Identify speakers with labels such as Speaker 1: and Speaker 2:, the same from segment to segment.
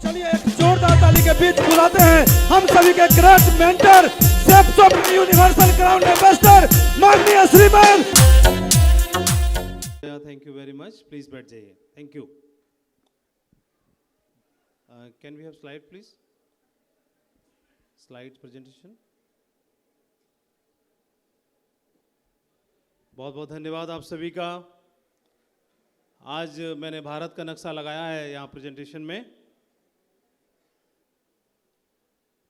Speaker 1: चलिए एक जोरदार ताली के बीच बुलाते हैं हम सभी के ग्रेट मेंटर, सेफ्स ऑफ यूनिवर्सल क्राउन एम्बेसडर माननीय श्रीमान।
Speaker 2: Thank you very much. Please बैठ जाइए। Thank you. Can we have slide please? Slide presentation. बहुत बहुत धन्यवाद आप सभी का। आज मैंने भारत का नक्शा लगाया है यहाँ प्रेजेंटेशन में।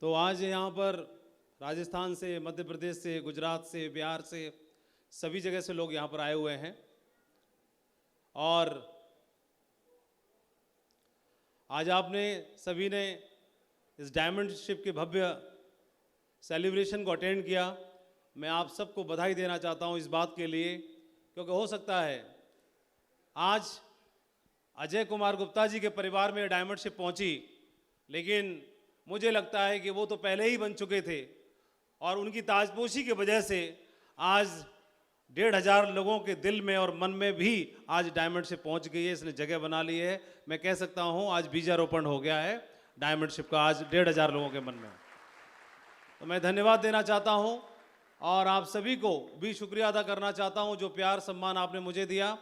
Speaker 2: तो आज यहाँ पर राजस्थान से, मध्य प्रदेश से, गुजरात से, बिहार से, सभी जगह से लोग यहाँ पर आए हुए हैं और आज आपने सभी ने इस डायमंड शिप के भव्य सेलिब्रेशन को अटेंड किया। मैं आप सबको बधाई देना चाहता हूँ इस बात के लिए, क्योंकि हो सकता है आज अजय कुमार गुप्ता जी के परिवार में डायमंड शिप पहुँची, लेकिन मुझे लगता है कि वो तो पहले ही बन चुके थे और उनकी ताजपोशी की वजह से आज 1,500 लोगों के दिल में और मन में भी आज डायमंड शिप पहुंच गई है, इसने जगह बना ली है। मैं कह सकता हूं आज बीजारोपण हो गया है डायमंड शिप का आज 1,500 लोगों के मन में। तो मैं धन्यवाद देना चाहता हूं और आप सभी को भी शुक्रिया अदा करना चाहता हूं जो प्यार सम्मान आपने मुझे दिया।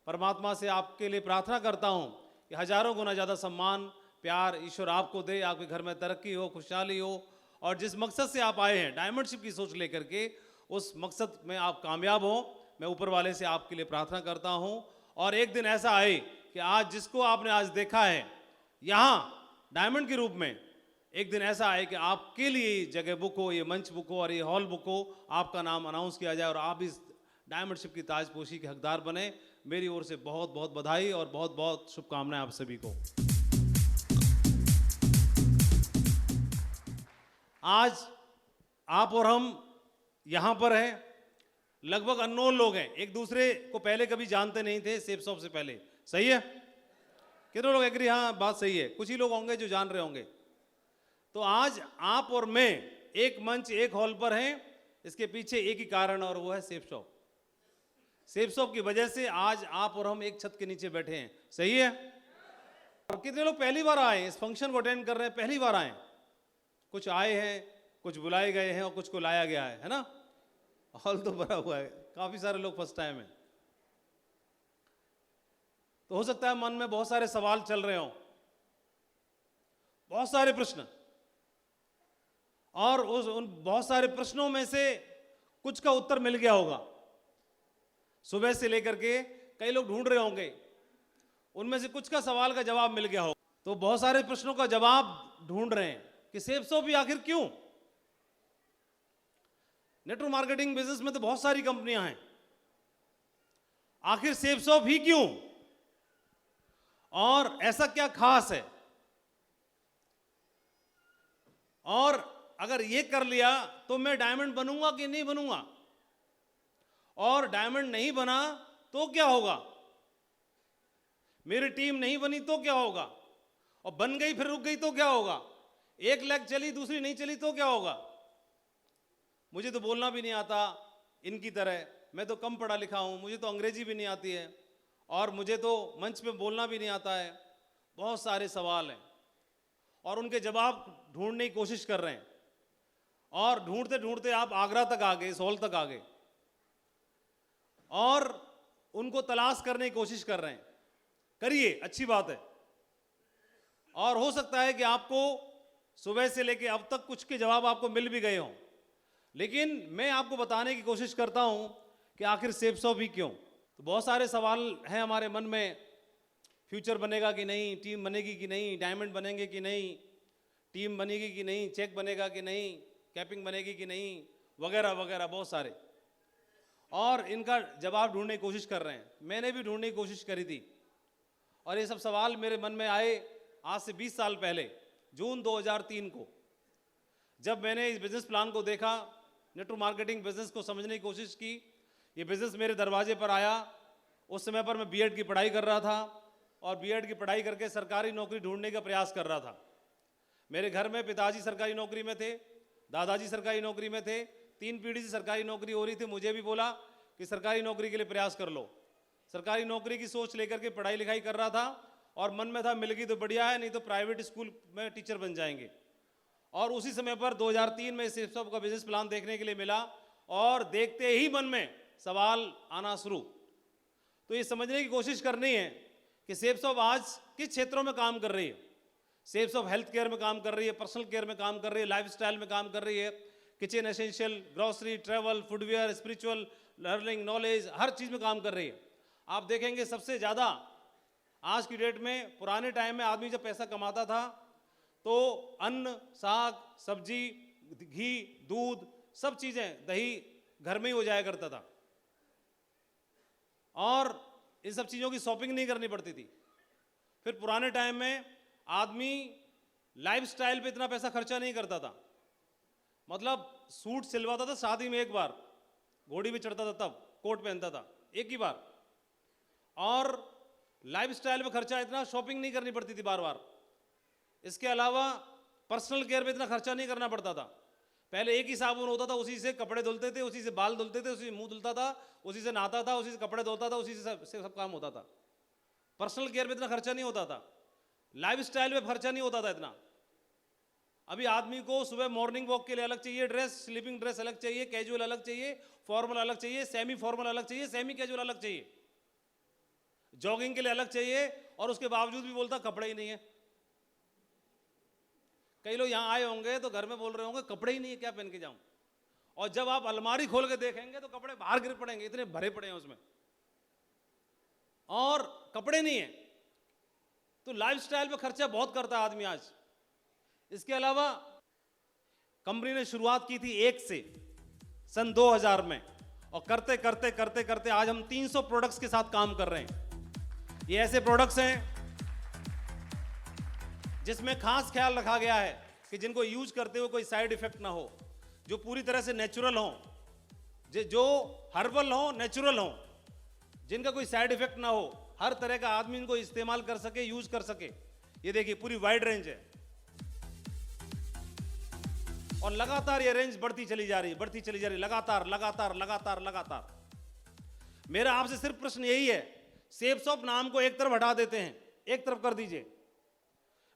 Speaker 2: परमात्मा से आपके लिए प्रार्थना करता हूं कि हजारों गुना ज़्यादा सम्मान प्यार ईश्वर आपको दे, आपके घर में तरक्की हो, खुशहाली हो और जिस मकसद से आप आए हैं डायमंड शिप की सोच लेकर के, उस मकसद में आप कामयाब हो। मैं ऊपर वाले से आपके लिए प्रार्थना करता हूं और एक दिन ऐसा आए कि आज जिसको आपने आज देखा है यहाँ डायमंड के रूप में, एक दिन ऐसा आए कि आपके लिए जगह बुक हो, ये मंच बुक हो और ये हॉल बुक हो, आपका नाम अनाउंस किया जाए और आप इस डायमंड शिप की ताजपोशी के हकदार बने। मेरी ओर से बहुत बहुत बधाई और बहुत बहुत शुभकामनाएं आप सभी को। आज आप और हम यहाँ पर हैं, लगभग अननोन लोग हैं, एक दूसरे को पहले कभी जानते नहीं थे सेफ्स ऑफ से पहले। सही है? कितने लोग एग्री? हाँ, बात सही है। कुछ ही लोग होंगे जो जान रहे होंगे। तो आज आप और मैं एक मंच, एक हॉल पर हैं। इसके पीछे एक ही कारण और वो है सेफ्स ऑफ। सेफ्स ऑफ की वजह से आज आप और हम एक छत के नीचे बैठे हैं। सही है? और कितने लोग पहली बार आए इस फंक्शन को अटेंड कर रहे हैं? पहली बार आए। कुछ आए हैं, कुछ बुलाए गए हैं और कुछ को लाया गया है ना? हॉल तो भरा हुआ है, काफी सारे लोग फर्स्ट टाइम है। तो हो सकता है मन में बहुत सारे सवाल चल रहे हों, बहुत सारे प्रश्न, और उन बहुत सारे प्रश्नों में से कुछ का उत्तर मिल गया होगा। सुबह से लेकर के कई लोग ढूंढ रहे होंगे, उनमें से कुछ का सवाल का जवाब मिल गया होगा। तो बहुत सारे प्रश्नों का जवाब ढूंढ रहे हैं कि सेफ्स ऑफ भी आखिर क्यों? नेटवर्क मार्केटिंग बिजनेस में तो बहुत सारी कंपनियां हैं, आखिर सेफ्स ऑफ ही क्यों? और ऐसा क्या खास है? और अगर ये कर लिया तो मैं डायमंड बनूंगा कि नहीं बनूंगा? और डायमंड नहीं बना तो क्या होगा? मेरी टीम नहीं बनी तो क्या होगा? और बन गई फिर रुक गई तो क्या होगा? एक लेग चली दूसरी नहीं चली तो क्या होगा? मुझे तो बोलना भी नहीं आता इनकी तरह, मैं तो कम पढ़ा लिखा हूं, मुझे तो अंग्रेजी भी नहीं आती है और मुझे तो मंच पे बोलना भी नहीं आता है। बहुत सारे सवाल हैं और उनके जवाब ढूंढने की कोशिश कर रहे हैं और ढूंढते ढूंढते आप आगरा तक आ गए, इस हॉल तक आ गए और उनको तलाश करने की कोशिश कर रहे हैं। करिए, अच्छी बात है। और हो सकता है कि आपको सुबह से लेके अब तक कुछ के जवाब आपको मिल भी गए हों, लेकिन मैं आपको बताने की कोशिश करता हूं कि आखिर सेफ्स ऑफ ही क्यों। तो बहुत सारे सवाल हैं हमारे मन में, फ्यूचर बनेगा कि नहीं, टीम बनेगी कि नहीं, डायमंड बनेंगे कि नहीं, टीम बनेगी कि नहीं, चेक बनेगा कि नहीं, कैपिंग बनेगी कि नहीं, वगैरह वगैरह बहुत सारे, और इनका जवाब ढूंढने की कोशिश कर रहे हैं। मैंने भी ढूंढने की कोशिश करी थी और ये सब सवाल मेरे मन में आए आज से 20 साल पहले, जून 2003 को, जब मैंने इस बिजनेस प्लान को देखा, नेटवर्क मार्केटिंग बिजनेस को समझने की कोशिश की। ये बिजनेस मेरे दरवाजे पर आया। उस समय पर मैं बीएड की पढ़ाई कर रहा था और बीएड की पढ़ाई करके सरकारी नौकरी ढूंढने का प्रयास कर रहा था। मेरे घर में पिताजी सरकारी नौकरी में थे, दादाजी सरकारी नौकरी में थे, 3 पीढ़ी से सरकारी नौकरी हो रही थी। मुझे भी बोला कि सरकारी नौकरी के लिए प्रयास कर लो। सरकारी नौकरी की सोच लेकर के पढ़ाई लिखाई कर रहा था और मन में था मिल गई तो बढ़िया है, नहीं तो प्राइवेट स्कूल में टीचर बन जाएंगे। और उसी समय पर 2003 में सेफ शॉप का बिजनेस प्लान देखने के लिए मिला और देखते ही मन में सवाल आना शुरू। तो ये समझने की कोशिश करनी है कि सेफ शॉप आज किस क्षेत्रों में काम कर रही है। सेफ शॉप हेल्थ केयर में काम कर रही है, पर्सनल केयर में काम कर रही है, लाइफस्टाइल में काम कर रही है, kitchen essential, grocery, travel, footwear, spiritual, learning, knowledge, हर चीज़ में काम कर रही है। आप देखेंगे सबसे ज़्यादा आज की डेट में, पुराने टाइम में आदमी जब पैसा कमाता था तो अन्न, साग, सब्जी, घी, दूध, सब चीज़ें, दही घर में ही हो जाया करता था और इन सब चीज़ों की शॉपिंग नहीं करनी पड़ती थी। फिर पुराने टाइम में आदमी लाइफस्टाइल पे इतना पैसा खर्चा नहीं करता था, मतलब सूट सिलवाता था शादी में एक बार, घोड़ी पे चढ़ता था तब कोट पहनता था एक ही बार, और लाइफस्टाइल पे खर्चा इतना शॉपिंग नहीं करनी पड़ती थी बार बार। इसके अलावा पर्सनल केयर पे इतना खर्चा नहीं करना पड़ता था। पहले एक ही साबुन होता था, उसी से कपड़े धुलते थे, उसी से बाल धुलते थे, उसी से मुंह धुलता था, उसी से नहाता था, उसी से कपड़े धोता था, उसी से सब काम होता था। पर्सनल केयर पे इतना खर्चा नहीं होता था, लाइफस्टाइल पे खर्चा नहीं होता था इतना। अभी आदमी को सुबह मॉर्निंग वॉक के लिए अलग चाहिए ड्रेस, स्लीपिंग ड्रेस अलग चाहिए, कैजुअल अलग चाहिए, फॉर्मल अलग चाहिए, सेमी फॉर्मल अलग चाहिए, सेमी कैजुअल अलग चाहिए, जॉगिंग के लिए अलग चाहिए, और उसके बावजूद भी बोलता कपड़े ही नहीं है। कई लोग यहां आए होंगे तो घर में बोल रहे होंगे कपड़े ही नहीं है, क्या पहन के जाऊं। और जब आप अलमारी खोल के देखेंगे तो कपड़े बाहर गिर पड़ेंगे, इतने भरे पड़े हैं उसमें, और कपड़े नहीं है। तो लाइफस्टाइल पे खर्चा बहुत करता है आदमी आज। इसके अलावा कंपनी ने शुरुआत की थी 1 से सन 2000 में, और करते करते करते करते आज हम 300 प्रोडक्ट्स के साथ काम कर रहे हैं। ये ऐसे प्रोडक्ट्स हैं जिसमें खास ख्याल रखा गया है कि जिनको यूज करते हुए कोई साइड इफेक्ट ना हो, जो पूरी तरह से नेचुरल हो, जो हर्बल हो, नेचुरल हो, जिनका कोई साइड इफेक्ट ना हो, हर तरह का आदमी इनको इस्तेमाल कर सके, यूज कर सके। ये देखिए पूरी वाइड रेंज है और लगातार ये रेंज बढ़ती चली जा रही है, बढ़ती चली जा रही है, लगातार लगातार लगातार लगातार। मेरा आपसे सिर्फ प्रश्न यही है, सेफ शॉप नाम को एक तरफ हटा देते हैं, एक तरफ कर दीजिए।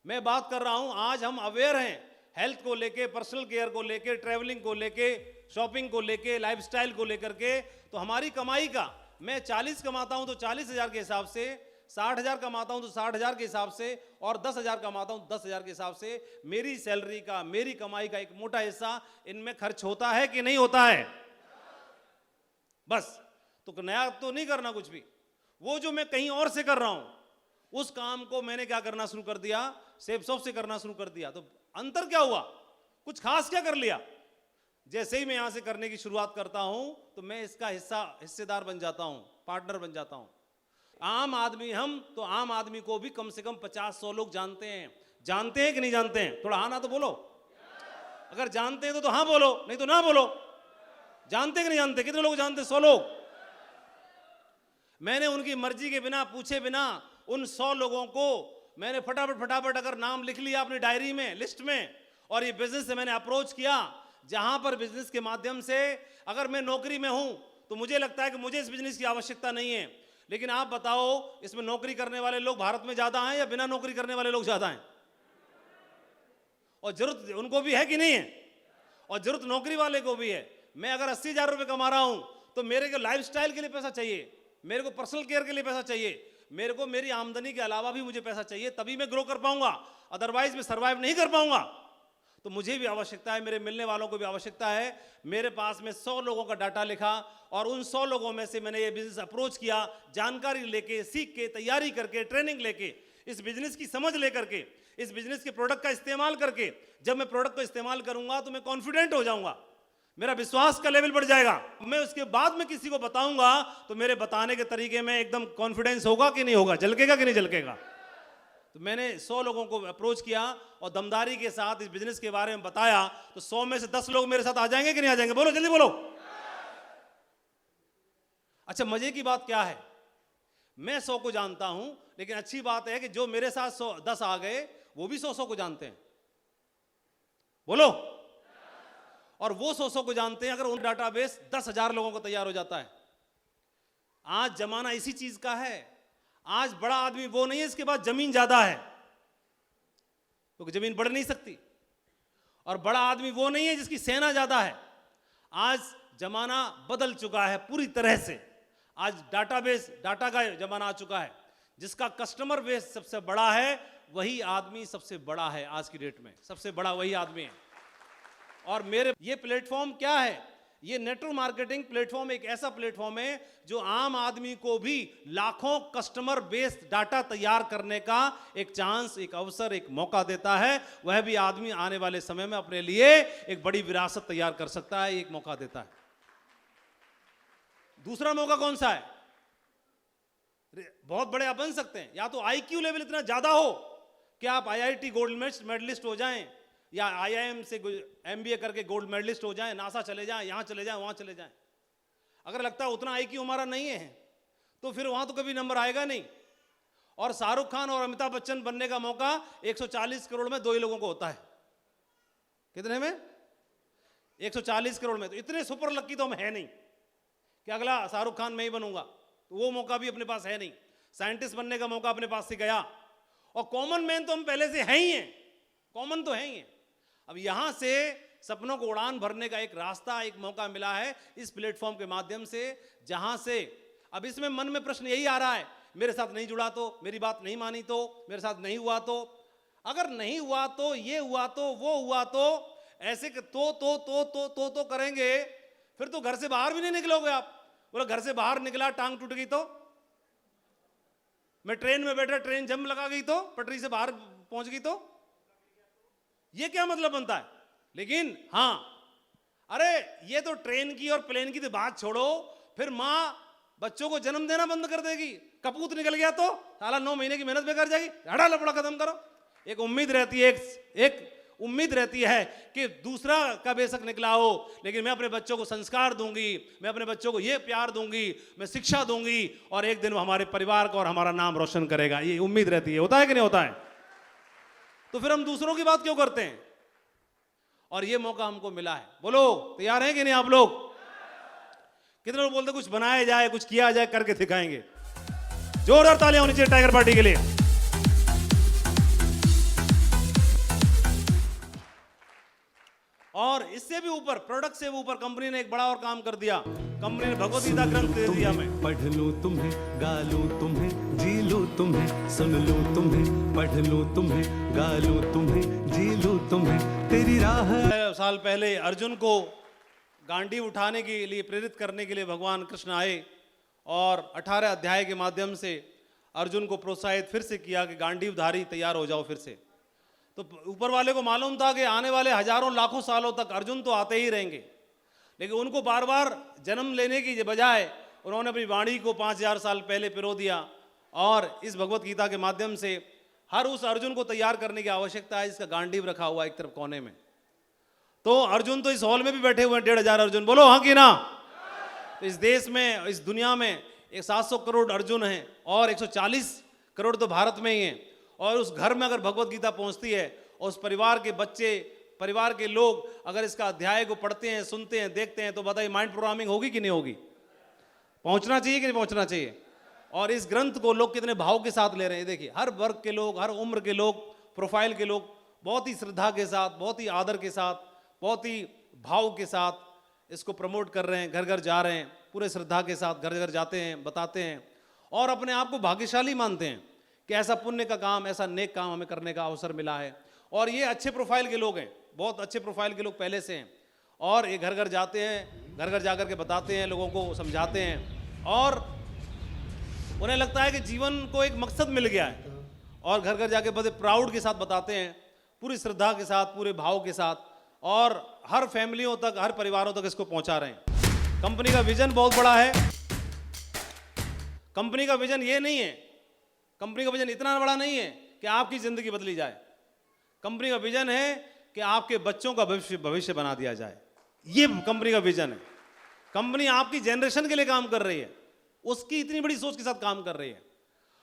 Speaker 2: मैं बात कर रहा हूं, आज हम अवेयर हैं हेल्थ को लेके, पर्सनल केयर को लेके, ट्रैवलिंग को लेके, शॉपिंग को लेके, लाइफस्टाइल को लेकर के। तो हमारी कमाई का, मैं 40 कमाता हूं तो 40,000 के हिसाब से, 60,000 कमाता हूं तो 60,000 के हिसाब से, और 10,000 कमाता हूं 10,000 के हिसाब से मेरी सैलरी का, मेरी कमाई का एक मोटा हिस्सा इनमें खर्च होता है कि नहीं होता है? बस। तो नया तो नहीं करना कुछ भी, वो जो मैं कहीं और से कर रहा हूं उस काम को मैंने क्या करना शुरू कर दिया, सेफ शॉप से करना शुरू कर दिया। तो अंतर क्या हुआ, कुछ खास क्या कर लिया? जैसे ही मैं यहां से करने की शुरुआत करता हूं तो मैं इसका हिस्सेदार बन जाता हूं, पार्टनर बन जाता हूं। आम आदमी हम तो आम आदमी को भी कम से कम 50-100 लोग जानते हैं। जानते हैं कि नहीं जानते हैं? थोड़ा हाँ ना तो बोलो। अगर जानते हैं तो हाँ बोलो, नहीं तो ना बोलो। जानते कि नहीं जानते? कितने लोग जानते? 100 लोग। मैंने उनकी मर्जी के बिना, पूछे बिना, उन 100 लोगों को मैंने फटाफट अगर नाम लिख लिया अपनी डायरी में, लिस्ट में, और ये बिजनेस से मैंने अप्रोच किया। जहां पर बिजनेस के माध्यम से, अगर मैं नौकरी में हूं तो मुझे लगता है कि मुझे इस बिजनेस की आवश्यकता नहीं है, लेकिन आप बताओ इसमें नौकरी करने वाले लोग भारत में ज्यादा हैं या बिना नौकरी करने वाले लोग ज्यादा हैं? और जरूरत उनको भी है कि नहीं है? और जरूरत नौकरी वाले को भी है। मैं अगर 80,000 रुपए कमा रहा हूं तो मेरे को लाइफस्टाइल के लिए पैसा चाहिए, मेरे को पर्सनल केयर के लिए पैसा चाहिए, मेरे को मेरी आमदनी के अलावा भी मुझे पैसा चाहिए, तभी मैं ग्रो कर पाऊंगा, अदरवाइज मैं सर्वाइव नहीं कर पाऊंगा। तो मुझे भी आवश्यकता है, मेरे मिलने वालों को भी आवश्यकता है। मेरे पास में 100 लोगों का डाटा लिखा और उन 100 लोगों में से मैंने ये बिजनेस अप्रोच किया, जानकारी लेके, सीख के, तैयारी करके, ट्रेनिंग लेके, इस बिजनेस की समझ लेकर के, इस बिजनेस के प्रोडक्ट का इस्तेमाल करके। जब मैं प्रोडक्ट को इस्तेमाल करूंगा तो मैं कॉन्फिडेंट हो जाऊंगा, मेरा विश्वास का लेवल बढ़ जाएगा। मैं उसके बाद में किसी को बताऊंगा तो मेरे बताने के तरीके में एकदम कॉन्फिडेंस होगा कि नहीं होगा, झलकेगा कि नहीं झलकेगा। तो मैंने 100 लोगों को अप्रोच किया और दमदारी के साथ इस बिजनेस के बारे में बताया। तो 100 में से 10 लोग मेरे साथ आ जाएंगे कि नहीं आ जाएंगे? बोलो जल्दी बोलो। अच्छा, मजे की बात क्या है, मैं 100 को जानता हूं, लेकिन अच्छी बात है कि जो मेरे साथ 10 आ गए वो भी 100 को जानते हैं। बोलो। और वो 100 को जानते हैं। अगर उन डाटाबेस 10,000 लोगों को तैयार हो जाता है। आज जमाना इसी चीज का है। आज बड़ा आदमी वो नहीं है इसके पास जमीन ज्यादा है, क्योंकि जमीन बढ़ नहीं सकती। और बड़ा आदमी वो नहीं है जिसकी सेना ज्यादा है। आज जमाना बदल चुका है पूरी तरह से। आज डाटाबेस, डाटा का जमाना आ चुका है। जिसका कस्टमर बेस सबसे बड़ा है वही आदमी सबसे बड़ा है। आज की डेट में सबसे बड़ा वही आदमी है। और मेरे ये प्लेटफॉर्म क्या है? ये नेटवर्क मार्केटिंग प्लेटफॉर्म एक ऐसा प्लेटफॉर्म है जो आम आदमी को भी लाखों कस्टमर बेस्ड डाटा तैयार करने का एक चांस, एक अवसर, एक मौका देता है। वह भी आदमी आने वाले समय में अपने लिए एक बड़ी विरासत तैयार कर सकता है, एक मौका देता है। दूसरा मौका कौन सा है? बहुत बड़े आप बन सकते हैं। या तो आईक्यू लेवल इतना ज्यादा हो कि आप आईआईटी गोल्ड मेडलिस्ट हो जाएं, या आईआईएम से एमबीए करके गोल्ड मेडलिस्ट हो जाएं, नासा चले जाएं, यहां चले जाएं, वहां चले जाएं। अगर लगता है उतना आईक्यू हमारा नहीं है तो फिर वहां तो कभी नंबर आएगा नहीं। और शाहरुख खान और अमिताभ बच्चन बनने का मौका 140 करोड़ में 2 ही लोगों को होता है। कितने में? 140 करोड़ में। तो इतने सुपर लकी तो हम है नहीं कि अगला शाहरुख खान मैं ही बनूंगा, तो वो मौका भी अपने पास है नहीं। साइंटिस्ट बनने का मौका अपने पास से गया। और कॉमन मैन तो हम पहले से है ही हैं, कॉमन तो है ही हैं। अब यहां से सपनों को उड़ान भरने का एक रास्ता, एक मौका मिला है इस प्लेटफॉर्म के माध्यम से, जहां से अब इसमें मन में प्रश्न यही आ रहा है, मेरे साथ नहीं जुड़ा तो, मेरी बात नहीं मानी तो, मेरे साथ नहीं हुआ तो, अगर नहीं हुआ तो, ये हुआ तो, वो हुआ तो, ऐसे तो करेंगे फिर तो घर से बाहर भी नहीं निकलोगे आप। बोला घर से बाहर निकला टांग टूट गई तो, मैं ट्रेन में बैठा ट्रेन जम लगा गई तो, पटरी से बाहर पहुंच गई तो, ये क्या मतलब बनता है? लेकिन हां, अरे ये तो ट्रेन की और प्लेन की तो बात छोड़ो, फिर मां बच्चों को जन्म देना बंद कर देगी, कपूत निकल गया तो साला 9 महीने की मेहनत बेकार जाएगी। हड़ा लपड़ा खत्म करो। एक उम्मीद रहती है, एक उम्मीद रहती है कि दूसरा का बेशक निकला हो, लेकिन मैं अपने बच्चों को संस्कार दूंगी, मैं अपने बच्चों को ये प्यार दूंगी, मैं शिक्षा दूंगी, और एक दिन वो हमारे परिवार का और हमारा नाम रोशन करेगा। ये उम्मीद रहती है। होता है कि नहीं होता है? तो फिर हम दूसरों की बात क्यों करते हैं? और ये मौका हमको मिला है। बोलो तैयार हैं कि नहीं आप लोग? कितने लोग बोलते कुछ बनाया जाए, कुछ किया जाए, करके दिखाएंगे। जोरदार तालियां होनी चाहिए टाइगर पार्टी के लिए। और इससे भी ऊपर, प्रोडक्ट से भी ऊपर कंपनी ने एक बड़ा और काम कर दिया। कंपनी ने भगवत गीता ग्रंथ दे दिया। मैं
Speaker 3: पढ़ लूं तुम्हें, गा लूं तुम्हें, जी लूं तुम्हें, सुन लूं तुम्हें, पढ़ लूं तुम्हें, गा लूं तुम्हें, जी लूं तुम्हें, तेरी राह।
Speaker 2: साल पहले अर्जुन को गांडीव उठाने के लिए, प्रेरित करने के लिए भगवान कृष्ण आए और 18 अध्याय के माध्यम से अर्जुन को प्रोत्साहित फिर से किया कि गांडीवधारी तैयार हो जाओ फिर से। तो ऊपर वाले को मालूम था कि आने वाले हजारों लाखों सालों तक अर्जुन तो आते ही रहेंगे, लेकिन उनको बार बार जन्म लेने की बजाय उन्होंने अपनी वाणी को 5000 साल पहले पिरो दिया। और इस भगवत गीता के माध्यम से हर उस अर्जुन को तैयार करने की आवश्यकता है जिसका गांडीव रखा हुआ है एक तरफ कोने में। तो अर्जुन तो इस हॉल में भी बैठे हुए हैं, 1500 अर्जुन। बोलो हाँ कि ना? तो इस देश में, इस दुनिया में 700 करोड़ अर्जुन हैं और 140 करोड़ तो भारत में ही हैं। और उस घर में अगर भगवत गीता पहुंचती है और उस परिवार के बच्चे, परिवार के लोग अगर इसका अध्याय को पढ़ते हैं, सुनते हैं, देखते हैं, तो बताइए माइंड प्रोग्रामिंग होगी कि नहीं होगी? पहुंचना चाहिए कि नहीं पहुंचना चाहिए? और इस ग्रंथ को लोग कितने भाव के साथ ले रहे हैं। देखिए हर वर्ग के लोग, हर उम्र के लोग, प्रोफाइल के लोग बहुत ही श्रद्धा के साथ, बहुत ही आदर के साथ, बहुत ही भाव के साथ इसको प्रमोट कर रहे हैं। घर घर जा रहे हैं, पूरे श्रद्धा के साथ घर घर जाते हैं, बताते हैं और अपने आप को भाग्यशाली मानते हैं कि ऐसा पुण्य का काम, ऐसा नेक काम हमें करने का अवसर मिला है। और ये अच्छे प्रोफाइल के लोग हैं, बहुत अच्छे प्रोफाइल के लोग पहले से हैं। और ये घर घर जाते हैं, घर घर जाकर के बताते हैं, लोगों को समझाते हैं और उन्हें लगता है कि जीवन को एक मकसद मिल गया है। और घर घर जाके बड़े प्राउड के साथ बताते हैं, पूरी श्रद्धा के साथ, पूरे भाव के साथ, और हर फैमिलियों तक, हर परिवारों तक इसको पहुंचा रहे हैं। कंपनी का विजन बहुत बड़ा है। कंपनी का विजन ये नहीं है, कंपनी का विजन इतना बड़ा नहीं है कि आपकी जिंदगी बदली जाए। कंपनी का विजन है कि आपके बच्चों का भविष्य बना दिया जाए। ये कंपनी का विजन है। कंपनी आपकी जनरेशन के लिए काम कर रही है, उसकी इतनी बड़ी सोच के साथ काम कर रही है।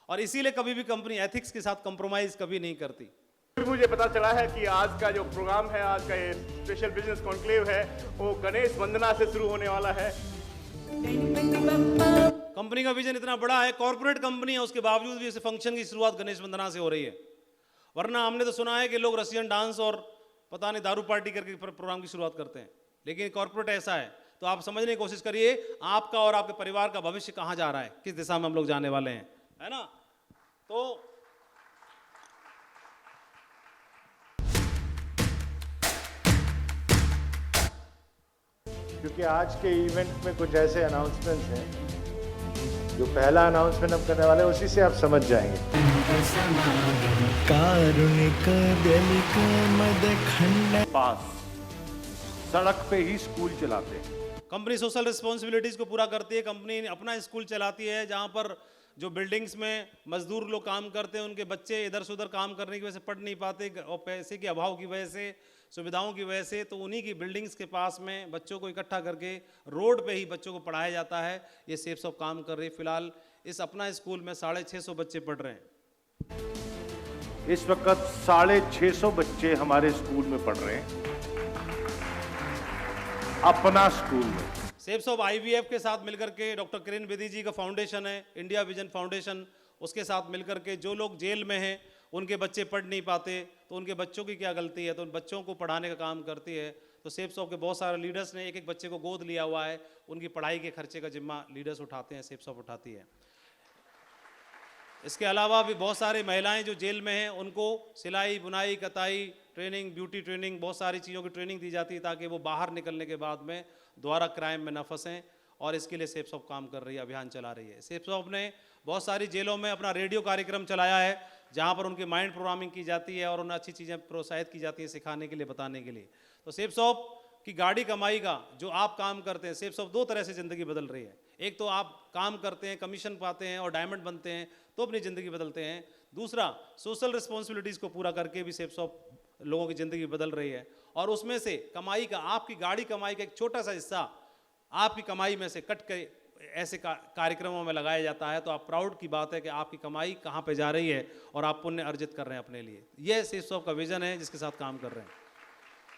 Speaker 2: और इसीलिए कभी भी कंपनी एथिक्स के साथ कंप्रोमाइज कभी नहीं करती।
Speaker 4: मुझे पता चला है कि आज का जो प्रोग्राम है, आज का ये स्पेशल बिजनेस कॉन्क्लेव है, वो गणेश वंदना से शुरू होने वाला है।
Speaker 2: कंपनी का विजन इतना बड़ा है, कॉर्पोरेट कंपनी है, उसके बावजूद भी इस फंक्शन की शुरुआत गणेश वंदना से हो रही है। वरना हमने तो सुना है कि लोग रसियन डांस और पता नहीं दारू पार्टी करके प्रोग्राम की शुरुआत करते हैं, लेकिन कॉर्पोरेट ऐसा है। तो आप समझने की कोशिश करिए आपका और आपके परिवार का भविष्य कहाँ जा रहा है, किस दिशा में हम लोग जाने वाले हैं, है ना। तो
Speaker 4: क्योंकि आज के इवेंट में कुछ ऐसे अनाउंसमेंट्स हैं, जो पहला अनाउंसमेंट हम करने वाले हैं उसी से आप समझ जाएंगे।
Speaker 3: कारुणिक दलिक मदखंड
Speaker 4: पास सड़क पे ही स्कूल चलाते हैं।
Speaker 2: कंपनी सोशल रिस्पॉन्सिबिलिटीज को पूरा करती है। कंपनी अपना स्कूल चलाती है जहां पर जो बिल्डिंग्स में मजदूर लोग काम करते हैं, उनके बच्चे इधर से उधर काम करने की वजह से पढ़ नहीं पाते और पैसे के अभाव की वजह से, सुविधाओं की वजह से, तो उन्हीं की बिल्डिंग्स के पास में बच्चों को इकट्ठा करके रोड पे ही बच्चों को पढ़ाया जाता है। ये सेफ सब काम कर रही है। फिलहाल इस अपना स्कूल में 650 बच्चे पढ़ रहे हैं।
Speaker 4: इस वक्त 650 बच्चे हमारे स्कूल में पढ़ रहे हैं, अपना स्कूल में।
Speaker 2: सेफ्स ऑफ IVF के साथ मिलकर के डॉक्टर किरण बेदी जी का फाउंडेशन है, इंडिया विजन फाउंडेशन, उसके साथ मिलकर के जो लोग जेल में हैं उनके बच्चे पढ़ नहीं पाते तो उनके बच्चों की क्या गलती है, तो उन बच्चों को पढ़ाने का काम करती है। तो सेफ्स ऑफ के बहुत सारे लीडर्स ने एक एक बच्चे को गोद लिया हुआ है, उनकी पढ़ाई के खर्चे का जिम्मा लीडर्स उठाते हैं, सेफ्स ऑफ उठाती है। इसके अलावा भी बहुत सारी महिलाएं जो जेल में हैं उनको सिलाई, बुनाई, कताई ट्रेनिंग, ब्यूटी ट्रेनिंग, बहुत सारी चीज़ों की ट्रेनिंग दी जाती है ताकि वो बाहर निकलने के बाद में दोबारा क्राइम में न फंसें, और इसके लिए सेफ सॉफ काम कर रही है, अभियान चला रही है। सेफ सॉफ ने बहुत सारी जेलों में अपना रेडियो कार्यक्रम चलाया है जहाँ पर उनकी माइंड प्रोग्रामिंग की जाती है और उन्हें अच्छी चीज़ें प्रोत्साहित की जाती है सिखाने के लिए, बताने के लिए। तो सेफ सॉफ की गाड़ी कमाई का जो आप काम करते हैं, सेफ सॉफ 2 तरह से ज़िंदगी बदल रही है। एक तो आप काम करते हैं, कमीशन पाते हैं और डायमंड बनते हैं तो अपनी ज़िंदगी बदलते हैं। दूसरा, सोशल रिस्पॉन्सिबिलिटीज़ को पूरा करके भी सेफ सॉफ लोगों की ज़िंदगी बदल रही है, और उसमें से कमाई का, आपकी गाड़ी कमाई का एक छोटा सा हिस्सा आपकी कमाई में से कट के ऐसे कार्यक्रमों में लगाया जाता है। तो आप प्राउड की बात है कि आपकी कमाई कहाँ पे जा रही है और आप पुण्य अर्जित कर रहे हैं अपने लिए। यह सेफ सॉफ का विजन है जिसके साथ काम कर रहे हैं।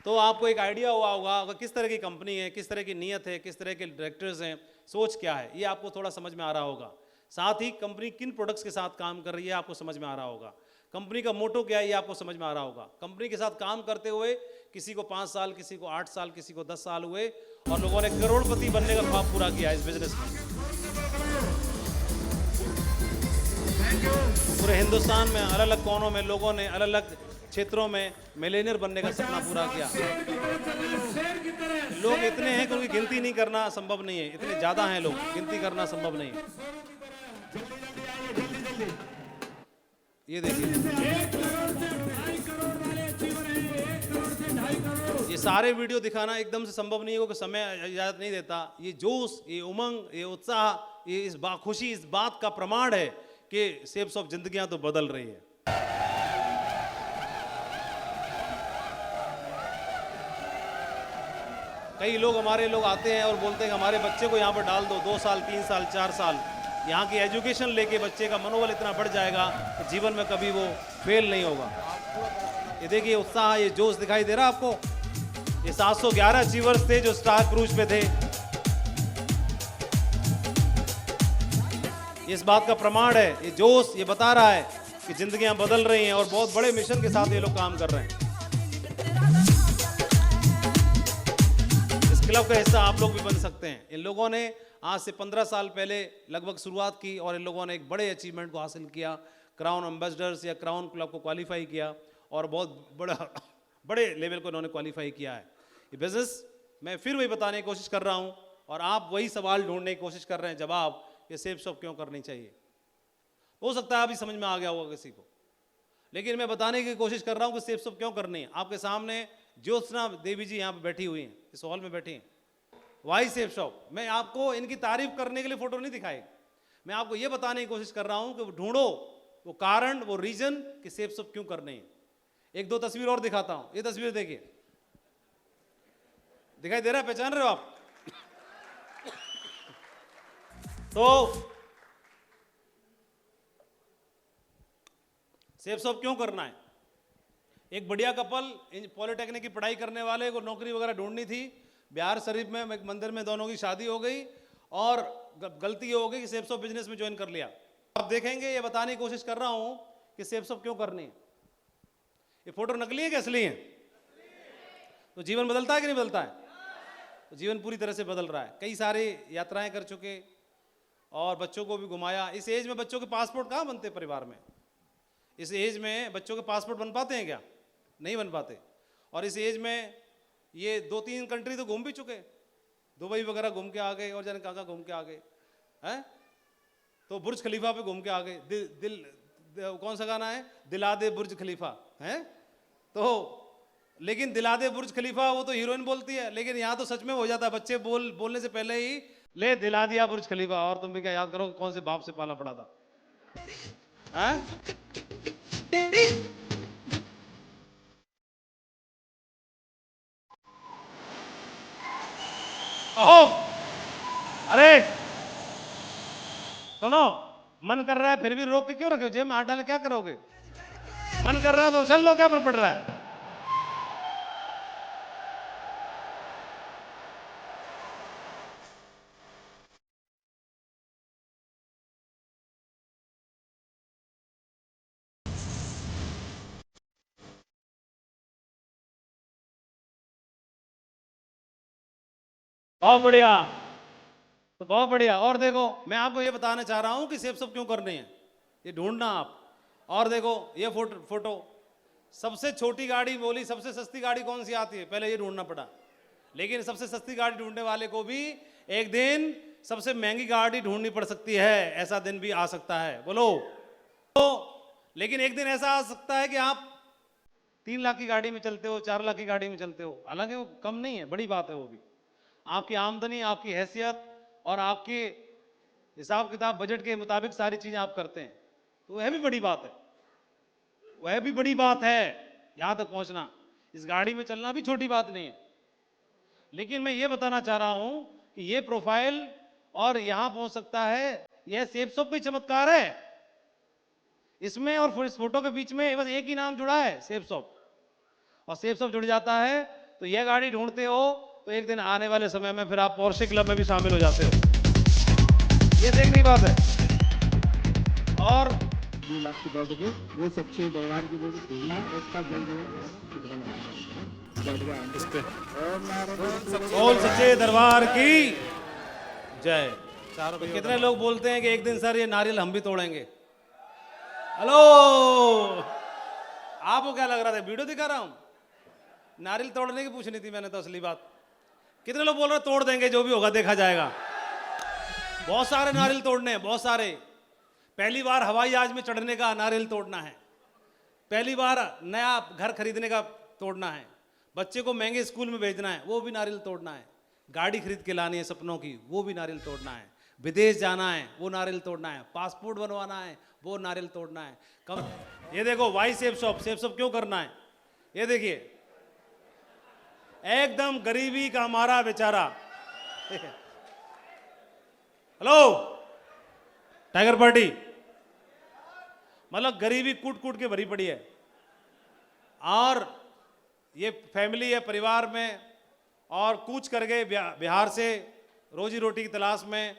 Speaker 2: तो आपको एक आइडिया हुआ होगा किस तरह की कंपनी है, किस तरह की नीयत है, किस तरह के डायरेक्टर्स हैं, सोच क्या है, ये आपको थोड़ा समझ में आ रहा होगा। साथ ही कंपनी किन प्रोडक्ट्स के साथ काम कर रही है आपको समझ में आ रहा होगा। कंपनी का मोटो क्या है ये आपको समझ में आ रहा होगा। कंपनी के साथ काम करते हुए किसी को 5 साल, किसी को 8 साल, किसी को 10 साल हुए और लोगों ने करोड़पति बनने का ख्वाब पूरा किया इस बिजनेस में। पूरे हिंदुस्तान में अलग अलग कोनों में लोगों ने अलग अलग क्षेत्रों में मिलेनियर बनने का सपना पूरा किया। लोग इतने हैं कि उनकी गिनती नहीं करना संभव नहीं है, इतने ज्यादा हैं लोग, गिनती करना संभव नहीं है। ये देखिए, ये सारे वीडियो दिखाना एकदम से संभव नहीं है क्योंकि समय इजाजत नहीं देता। ये जोश, ये उमंग, ये उत्साह, ये इस खुशी इस बात का प्रमाण है कि सेफ सॉफ जिंदगियां तो बदल रही है। कई लोग, हमारे लोग आते हैं और बोलते हैं कि हमारे बच्चे को यहाँ पर डाल दो, 2 साल, 3 साल, 4 साल, यहाँ की एजुकेशन लेके बच्चे का मनोबल इतना बढ़ जाएगा कि जीवन में कभी वो फेल नहीं होगा। ये देखिए उत्साह, ये जोश दिखाई दे रहा है आपको। ये 711 अचीवर्स थे जो स्टार क्रूज पे थे। इस बात का प्रमाण है, ये जोश ये बता रहा है कि जिंदगियां बदल रही हैं और बहुत बड़े मिशन के साथ ये लोग काम कर रहे हैं। इस क्लब का हिस्सा आप लोग भी बन सकते हैं। इन लोगों ने आज से 15 साल पहले लगभग शुरुआत की और इन लोगों ने एक बड़े अचीवमेंट को हासिल किया, क्राउन एम्बेसडर्स या क्राउन क्लब को क्वालिफाई किया और बहुत बड़े लेवल को इन्होंने क्वालिफाई किया है। ये बिजनेस मैं फिर वही बताने की कोशिश कर रहा हूँ और आप वही सवाल ढूंढने की कोशिश कर रहे हैं जवाब, ये सेफ शॉप क्यों करनी चाहिए। हो सकता है अभी समझ में आ गया होगा किसी को, लेकिन मैं बताने की कोशिश कर रहा हूँ कि सेफ शॉप क्यों करनी है। आपके सामने ज्योत्सना देवी जी यहाँ पे बैठी हुई हैं, इस हॉल में बैठी हैं। वाई सेफ शॉप, मैं आपको इनकी तारीफ करने के लिए फोटो नहीं दिखाई, मैं आपको ये बताने की कोशिश कर रहा हूँ कि ढूंढो वो कारण, वो रीजन कि सेफ शॉप क्यों करनी है। 1-2 तस्वीर और दिखाता हूँ। ये तस्वीर देखिए, दिखाई दे रहा है, पहचान रहे हो आप? तो सेफ शॉप क्यों करना है? एक बढ़िया कपल, पॉलिटेक्निक की पढ़ाई करने वाले को नौकरी वगैरह ढूंढनी थी। बिहार शरीफ में एक मंदिर में दोनों की शादी हो गई और गलती ये होगी कि सेप्स ऑफ बिजनेस में ज्वाइन कर लिया। आप देखेंगे, ये बताने की कोशिश कर रहा हूं कि सेप्स ऑफ क्यों करनी है। ये फोटो नकली है कि असली है? तो जीवन बदलता है कि नहीं बदलता है? तो जीवन पूरी तरह से बदल रहा है। कई सारे यात्राएं कर चुके और बच्चों को भी घुमाया। इस एज में बच्चों के पासपोर्ट कहाँ बनते परिवार में? इस एज में बच्चों के पासपोर्ट बन पाते हैं क्या? नहीं बन पाते। और इस एज में ये 2-3 कंट्री तो घूम भी चुके, दुबई वगैरह घूम के आ गए और जाने कहाँ घूम के आ गए हैं। तो बुर्ज खलीफा पे घूम के आ गए। कौन सा गाना है, दिला दे बुर्ज खलीफा है। तो लेकिन दिला दे बुर्ज खलीफा वो तो हीरोइन बोलती है, लेकिन यहाँ तो सच में हो जाता है। बच्चे बोलने से पहले ही ले दिला दिया बुर्ज खलीफा। और तुम भी क्या याद करो कौन से बाप से पालना पड़ा था हैं? ओहो, अरे सुनो, मन कर रहा है फिर भी रोक के क्यों रखे? जेब में हाथ डाले क्या करोगे? मन कर रहा है तो चल लो, क्या फर्क पड़ रहा है? बहुत बढ़िया, तो बहुत बढ़िया। और देखो, मैं आपको ये बताना चाह रहा हूं कि सेब सब क्यों करने हैं, ये ढूंढना आप। और देखो ये फोटो सबसे छोटी गाड़ी बोली, सबसे सस्ती गाड़ी कौन सी आती है, पहले ये ढूंढना पड़ा। लेकिन सबसे सस्ती गाड़ी ढूंढने वाले को भी एक दिन सबसे महंगी गाड़ी ढूंढनी पड़ सकती है। ऐसा दिन भी आ सकता है, बोलो। तो लेकिन एक दिन ऐसा आ सकता है कि आप 3 लाख की गाड़ी में चलते हो, 4 लाख की गाड़ी में चलते हो। हालांकि वो कम नहीं है, बड़ी बात है। वो भी आपकी आमदनी, आपकी हैसियत और आपके हिसाब किताब बजट के मुताबिक सारी चीजें आप करते हैं, तो वह भी बड़ी बात है। वह भी बड़ी बात है यहां तक पहुंचना। इस गाड़ी में चलना भी छोटी बात नहीं है। लेकिन मैं ये बताना चाह रहा हूं कि ये प्रोफाइल और यहां पहुंच सकता है, यह सेब शॉप का चमत्कार है। इसमें और इस फोटो के बीच में बस एक ही नाम जुड़ा है, सेब शॉप। और सेब शॉप जुड़ जाता है तो यह गाड़ी ढूंढते हो तो एक दिन आने वाले समय में फिर आप पोर्शे क्लब में भी शामिल हो जाते हो। ये देखने की बात है। और
Speaker 5: 2 लाख की बात है, वो सबसे भगवान की बोली ढूंढना, उसका
Speaker 2: बोल सच्चे दरबार की जय। कितने लोग बोलते हैं कि एक दिन सर ये नारियल हम भी तोड़ेंगे? हेलो, आपको क्या लग रहा था वीडियो दिखा रहा हूं? नारियल तोड़ने की पूछनी थी मैंने तो असली बात। कितने लोग बोल रहे तोड़ देंगे, जो भी होगा देखा जाएगा। बहुत सारे नारियल तोड़ने हैं, बहुत सारे। पहली बार हवाई जहाज में चढ़ने का नारियल तोड़ना है, पहली बार नया घर खरीदने का तोड़ना है, बच्चे को महंगे स्कूल में भेजना है, वो भी नारियल तोड़ना है, गाड़ी खरीद के लानी है सपनों की, वो भी नारियल तोड़ना है, विदेश जाना है, वो नारियल तोड़ना है, पासपोर्ट बनवाना है, वो नारियल तोड़ना है। कम ये देखो वाई सेब शॉप क्यों करना है? ये देखिए, एकदम गरीबी का हमारा बेचारा। हेलो टाइगर पार्टी, मतलब गरीबी कूट कूट के भरी पड़ी है। और ये फैमिली है, परिवार में, और कूच कर गए बिहार से रोजी रोटी की तलाश में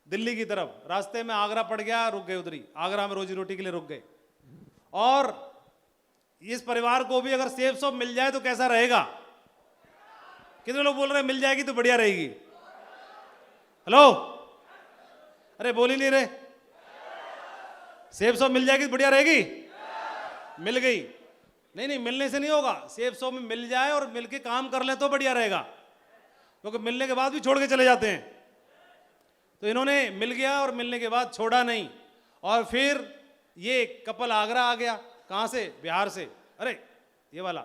Speaker 2: दिल्ली की तरफ। रास्ते में आगरा पड़ गया, रुक गए उधर ही, आगरा में रोजी रोटी के लिए रुक गए। और इस परिवार को भी अगर सेब शॉप मिल जाए तो कैसा रहेगा? कितने लोग बोल रहे हैं मिल जाएगी तो बढ़िया रहेगी? हेलो, अरे बोल ही नहीं रहे। सेब शॉप मिल जाएगी तो बढ़िया रहेगी? मिल गई? नहीं, मिलने से नहीं होगा। सेब शॉप में मिल जाए और मिलके काम कर ले तो बढ़िया रहेगा, क्योंकि मिलने के बाद भी छोड़ के चले जाते हैं। तो इन्होंने मिल गया और मिलने के बाद छोड़ा नहीं। और फिर ये कपल आगरा आ गया। कहाँ से? बिहार से। अरे ये वाला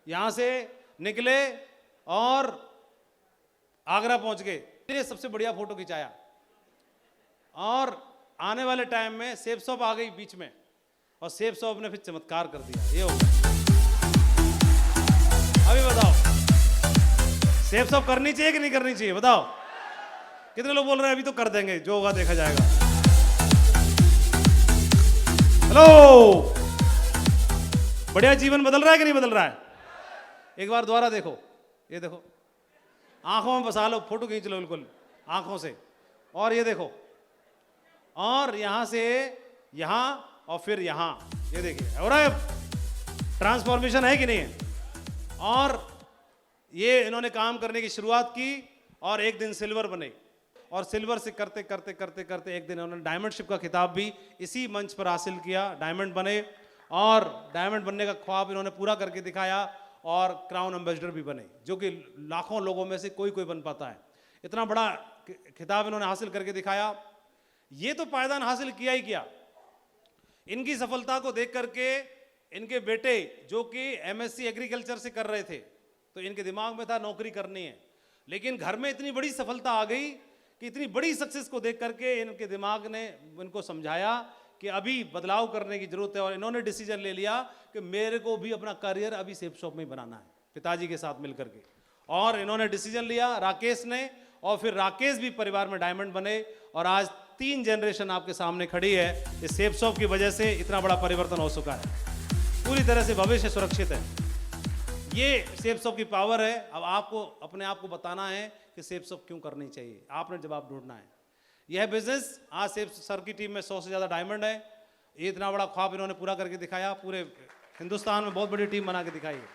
Speaker 2: यहाँ से निकले और आगरा पहुंच गए। ये सबसे बढ़िया फोटो खिंचाया। और आने वाले टाइम में सेब शॉप आ गई बीच में, और सेब शॉप ने फिर चमत्कार कर दिया। ये हो गया। अभी बताओ, सेब शॉप करनी चाहिए कि नहीं करनी चाहिए? बताओ। कितने लोग बोल रहे हैं अभी तो कर देंगे, जो होगा देखा जाएगा। हेलो, बढ़िया जीवन बदल रहा है कि नहीं बदल रहा है? एक बार दोबारा देखो, ये देखो, आंखों में बसा लो, फोटो खींच लो बिल्कुल आंखों से। और ये देखो, और यहां से यहां और फिर यहां, ये देखिए हो रहा है, ट्रांसफॉर्मेशन है कि नहीं है। और ये इन्होंने काम करने की शुरुआत की और एक दिन सिल्वर बने, और सिल्वर से करते करते करते करते एक दिन उन्होंने डायमंडशिप का खिताब भी इसी मंच पर हासिल किया, डायमंड बने, और डायमंड बनने का ख्वाब इन्होंने पूरा करके दिखाया, और क्राउन एम्बेसडर भी बने, जो कि लाखों लोगों में से कोई कोई बन पाता है। इतना बड़ा खिताब इन्होंने हासिल करके दिखाया। ये तो पायदान हासिल किया ही किया, इनकी सफलता को देख करके इनके बेटे जो कि एमएससी एग्रीकल्चर से कर रहे थे, तो इनके दिमाग में था नौकरी करनी है, लेकिन घर में इतनी बड़ी सफलता आ गई कि इतनी बड़ी सक्सेस को देख करके इनके दिमाग ने इनको समझाया कि अभी बदलाव करने की जरूरत है, और इन्होंने डिसीजन ले लिया कि मेरे को भी अपना करियर अभी सेफ शॉप में ही बनाना है, पिताजी के साथ मिलकर के। और इन्होंने डिसीजन लिया राकेश ने, और फिर राकेश भी परिवार में डायमंड बने, और आज 3 जनरेशन आपके सामने खड़ी है। इस सेफ शॉप की वजह से इतना बड़ा परिवर्तन हो चुका है, पूरी तरह से भविष्य सुरक्षित है। ये सेफ शॉप की पावर है। अब आपको अपने आप को बताना है कि सेफ शॉप क्यों करनी चाहिए, आपने जवाब ढूंढना है। यह बिजनेस आज सेफ सर की टीम में 100 से ज़्यादा डायमंड है। ये इतना बड़ा ख्वाब इन्होंने पूरा करके दिखाया, पूरे हिंदुस्तान में बहुत बड़ी टीम बना के दिखाई है।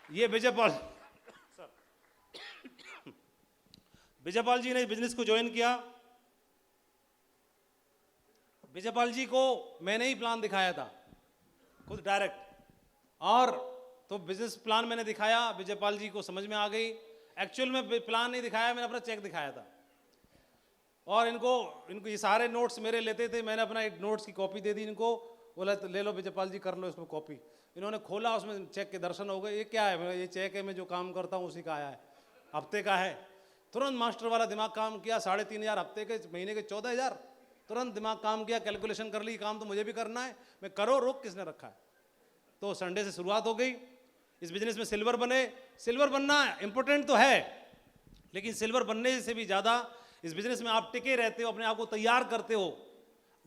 Speaker 2: ये विजयपाल जी ने इस बिजनेस को ज्वाइन किया। विजयपाल जी को मैंने ही प्लान दिखाया था खुद डायरेक्ट, और तो बिजनेस प्लान मैंने दिखाया, विजयपाल जी को समझ में आ गई। एक्चुअल में प्लान नहीं दिखाया, मैंने अपना चेक दिखाया था, और इनको ये सारे नोट्स मेरे लेते थे, मैंने अपना एक नोट्स की कॉपी दे दी इनको, बोला तो ले लो विजयपाल जी, कर लो इसमें कॉपी। इन्होंने खोला, उसमें चेक के दर्शन हो गए। ये क्या है? ये चेक है, मैं जो काम करता हूँ उसी का आया है, हफ्ते का है। तुरंत मास्टर वाला दिमाग काम किया, 3,500 हफ्ते के, महीने के 14,000, तुरंत दिमाग काम किया, कैलकुलेशन कर ली, काम तो मुझे भी करना है, मैं करो, रोक किसने रखा है। तो संडे से शुरुआत हो गई इस बिजनेस में। सिल्वर बने। सिल्वर बनना इंपॉर्टेंट तो है, लेकिन सिल्वर बनने से भी ज़्यादा इस बिजनेस में आप टिके रहते हो, अपने आप को तैयार करते हो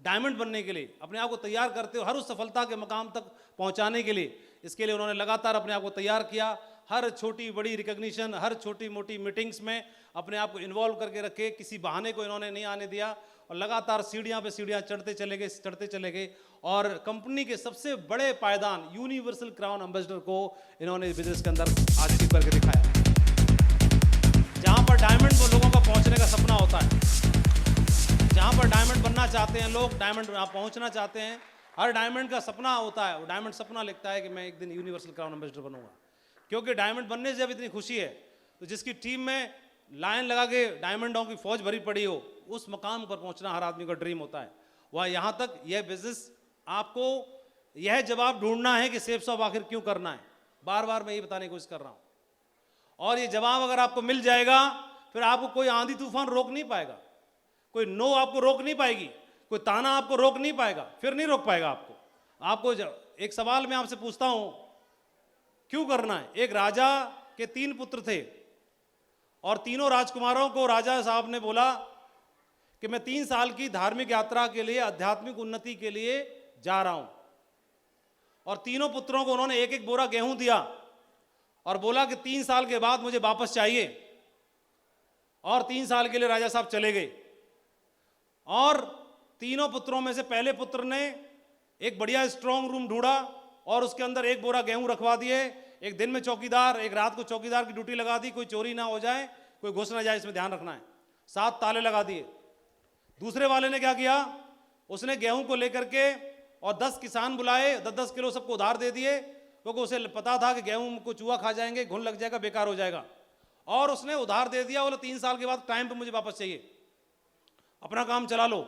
Speaker 2: डायमंड बनने के लिए, अपने आप को तैयार करते हो हर उस सफलता के मकाम तक पहुंचाने के लिए। इसके लिए उन्होंने लगातार अपने आप को तैयार किया, हर छोटी बड़ी रिकग्निशन, हर छोटी मोटी मीटिंग्स में अपने आप को इन्वॉल्व करके रखे, किसी बहाने को इन्होंने नहीं आने दिया, और लगातार सीढ़ियां पे सीढ़ियां चढ़ते चले गए, और कंपनी के सबसे बड़े पायदान यूनिवर्सल क्राउन एम्बेसडर को इन्होंने बिजनेस के अंदर अचीव करके दिखाया। जहां पर डायमंड को लोगों का पहुंचने का सपना होता है, जहां पर डायमंड बनना चाहते हैं लोग, डायमंड पहुंचना चाहते हैं, हर डायमंड का सपना होता है। वो डायमंड सपना लिखता है कि मैं एक दिन यूनिवर्सल क्राउन एम्बेसडर बनूंगा, क्योंकि डायमंड बनने से जब इतनी खुशी है, तो जिसकी टीम में लाइन लगा के डायमंडों की फौज भरी पड़ी हो, उस मकाम पर पहुंचना हर आदमी का ड्रीम होता है। वह यहां तक यह बिजनेस आपको यह जवाब ढूंढना है कि सेफ शॉप आखिर क्यों करना है। बार बार मैं ये बताने की कोशिश कर रहा हूं, और ये जवाब अगर आपको मिल जाएगा, फिर आपको कोई आंधी तूफान रोक नहीं पाएगा, कोई नो आपको रोक नहीं पाएगी, कोई ताना आपको रोक नहीं पाएगा, फिर नहीं रोक पाएगा आपको। एक सवाल मैं आपसे पूछता हूं, क्यों करना है? एक राजा के 3 पुत्र थे, और तीनों राजकुमारों को राजा साहब ने बोला कि मैं 3 साल की धार्मिक यात्रा के लिए, आध्यात्मिक उन्नति के लिए जा रहा हूं, और तीनों पुत्रों को उन्होंने एक एक बोरा गेहूं दिया, और बोला कि 3 साल के बाद मुझे वापस चाहिए, और 3 साल के लिए राजा साहब चले गए। और तीनों पुत्रों में से पहले पुत्र ने एक बढ़िया स्ट्रांग रूम ढूंढा, और उसके अंदर 1 बोरा गेहूं रखवा दिए, एक दिन में चौकीदार, एक रात को चौकीदार की ड्यूटी लगा दी, कोई चोरी ना हो जाए, कोई घुस ना जाए, इसमें ध्यान रखना है, 7 ताले लगा दिए। दूसरे वाले ने क्या किया, उसने गेहूं को लेकर के और 10 किसान बुलाए, 10-10 किलो सबको उधार दे दिए, क्योंकि उसे पता था कि गेहूं को चूहा खा जाएंगे, घुन लग जाएगा, बेकार हो जाएगा, और उसने उधार दे दिया। बोले 3 साल के बाद टाइम पे मुझे वापस चाहिए, अपना काम चला लो।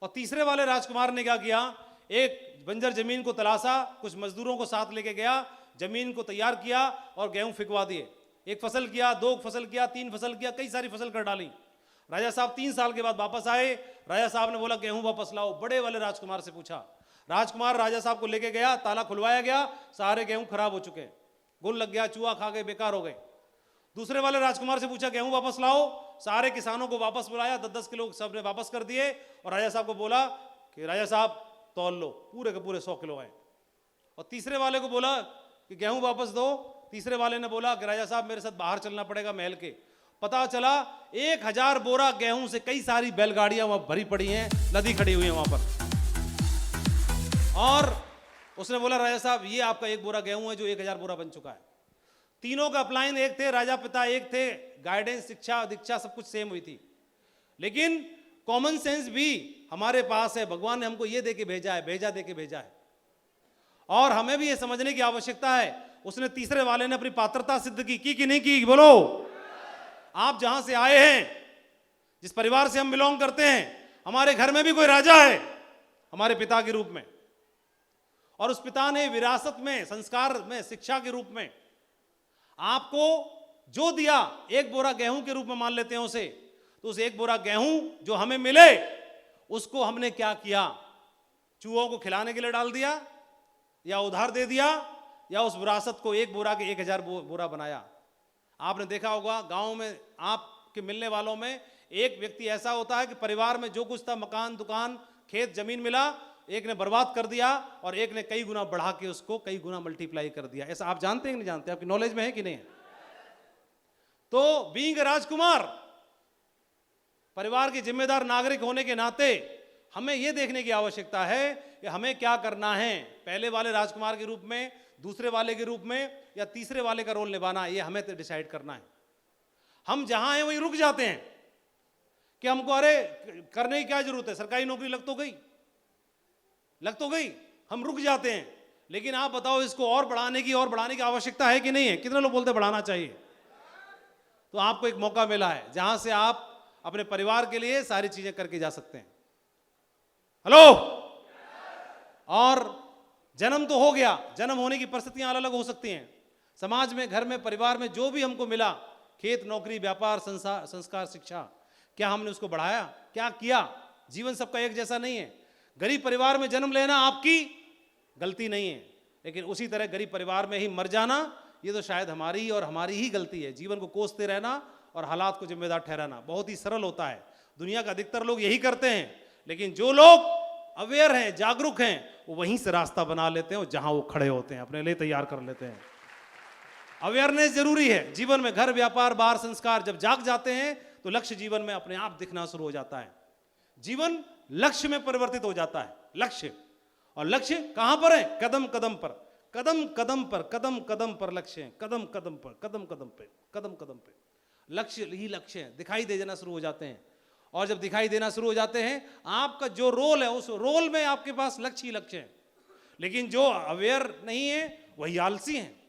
Speaker 2: और तीसरे वाले राजकुमार ने क्या किया, एक बंजर जमीन को तलाशा, कुछ मजदूरों को साथ लेके गया, जमीन को तैयार किया और गेहूं फिकवा दिए। 1 फसल किया, 2 फसल किया, 3 फसल किया, कई सारी फसल कर डाली। राजा साहब 3 साल के बाद वापस आए। राजा साहब ने बोला गेहूं वापस लाओ। बड़े वाले राजकुमार से पूछा, राजकुमार राजा साहब को लेके गया, ताला खुलवाया गया, सारे गेहूं खराब हो चुके हैं, घुन लग गया, चूहा खा गए, बेकार हो गए। दूसरे वाले राजकुमार से पूछा गेहूं वापस लाओ, सारे किसानों को वापस बुलाया, 10-10 किलो सब ने वापस कर दिए, और राजा साहब को बोला कि राजा साहब तौल लो, पूरे के पूरे 100 किलो आए। और तीसरे वाले को बोला कि गेहूं वापस दो। तीसरे वाले ने बोला कि राजा साहब मेरे साथ बाहर चलना पड़ेगा महल के, पता चला 1000 बोरा गेहूं से कई सारी बैलगाड़ियां वहां भरी पड़ी हैं, नदी खड़ी हुई है वहां पर। और उसने बोला राजा साहब ये आपका 1 बोरा गेहूं है जो 1000 बोरा बन चुका है। तीनों का अपलाइन एक थे, राजा पिता एक थे, गाइडेंस शिक्षा दीक्षा सब कुछ सेम हुई थी, लेकिन कॉमन सेंस भी हमारे पास है। भगवान ने हमको ये दे के भेजा है, भेजा दे के भेजा है, और हमें भी ये समझने की आवश्यकता है। उसने तीसरे वाले ने अपनी पात्रता सिद्ध की कि नहीं की? बोलो। आप जहां से आए हैं, जिस परिवार से हम बिलोंग करते हैं, हमारे घर में भी कोई राजा है हमारे पिता के रूप में, और उस पिता ने विरासत में, संस्कार में, शिक्षा के रूप में आपको जो दिया, 1 बोरा गेहूं के रूप में मान लेते हैं उसे, तो उस 1 बोरा गेहूं जो हमें मिले उसको हमने क्या किया? चूहों को खिलाने के लिए डाल दिया, या उधार दे दिया, या उस विरासत को 1 बोरा के 1000 बोरा बनाया। आपने देखा होगा गांव में आपके मिलने वालों में एक व्यक्ति ऐसा होता है कि परिवार में जो कुछ था, मकान, दुकान, खेत, जमीन मिला, एक ने बर्बाद कर दिया और एक ने कई गुना बढ़ा के उसको कई गुना मल्टीप्लाई कर दिया। ऐसा आप जानते हैं कि नहीं जानते? आपकी नॉलेज में है कि नहीं है? तो बीइंग राजकुमार, परिवार के जिम्मेदार नागरिक होने के नाते हमें यह देखने की आवश्यकता है कि हमें क्या करना है। पहले वाले राजकुमार के रूप में, दूसरे वाले के रूप में, या तीसरे वाले का रोल निभाना, यह हमें तो डिसाइड करना है। हम जहां हैं वहीं रुक जाते हैं कि हमको अरे करने की क्या जरूरत है, सरकारी नौकरी लग तो गई, हम रुक जाते हैं। लेकिन आप बताओ, इसको और बढ़ाने की आवश्यकता है कि नहीं है? कितने लोग बोलते हैं बढ़ाना चाहिए? तो आपको एक मौका मिला है जहां से आप अपने परिवार के लिए सारी चीजें करके जा सकते हैं। हेलो। और जन्म तो हो गया, जन्म होने की परिस्थितियां अलग अलग हो सकती हैं। समाज में, घर में, परिवार में जो भी हमको मिला, खेत, नौकरी, व्यापार, संस्कार, शिक्षा, क्या हमने उसको बढ़ाया? क्या किया? जीवन सबका एक जैसा नहीं है। गरीब परिवार में जन्म लेना आपकी गलती नहीं है, लेकिन उसी तरह गरीब परिवार में ही मर जाना, ये तो शायद हमारी ही गलती है। जीवन को कोसते रहना और हालात को जिम्मेदार ठहराना बहुत ही सरल होता है। दुनिया का अधिकतर लोग यही करते हैं, लेकिन जो लोग अवेयर हैं, जागरूक हैं, वो वहीं से रास्ता बना लेते हैं और जहां वो खड़े होते हैं अपने लिए तैयार कर लेते हैं। अवेयरनेस जरूरी है जीवन में। घर, व्यापार, बाहर, संस्कार जब जाग जाते हैं तो लक्ष्य जीवन में अपने आप दिखना शुरू हो जाता है। जीवन लक्ष्य में परिवर्तित हो जाता है। लक्ष्य, और लक्ष्य कहां पर है? कदम कदम पर, कदम कदम पर, कदम कदम पर लक्ष्य है। कदम कदम पर, कदम कदम पे, कदम कदम पे लक्ष्य ही लक्ष्य है। दिखाई दे जाना शुरू हो जाते हैं, और जब दिखाई देना शुरू हो जाते हैं, आपका जो रोल है उस रोल में आपके पास लक्ष्य ही लक्ष्य है। लेकिन जो अवेयर नहीं है वही आलसी हैं।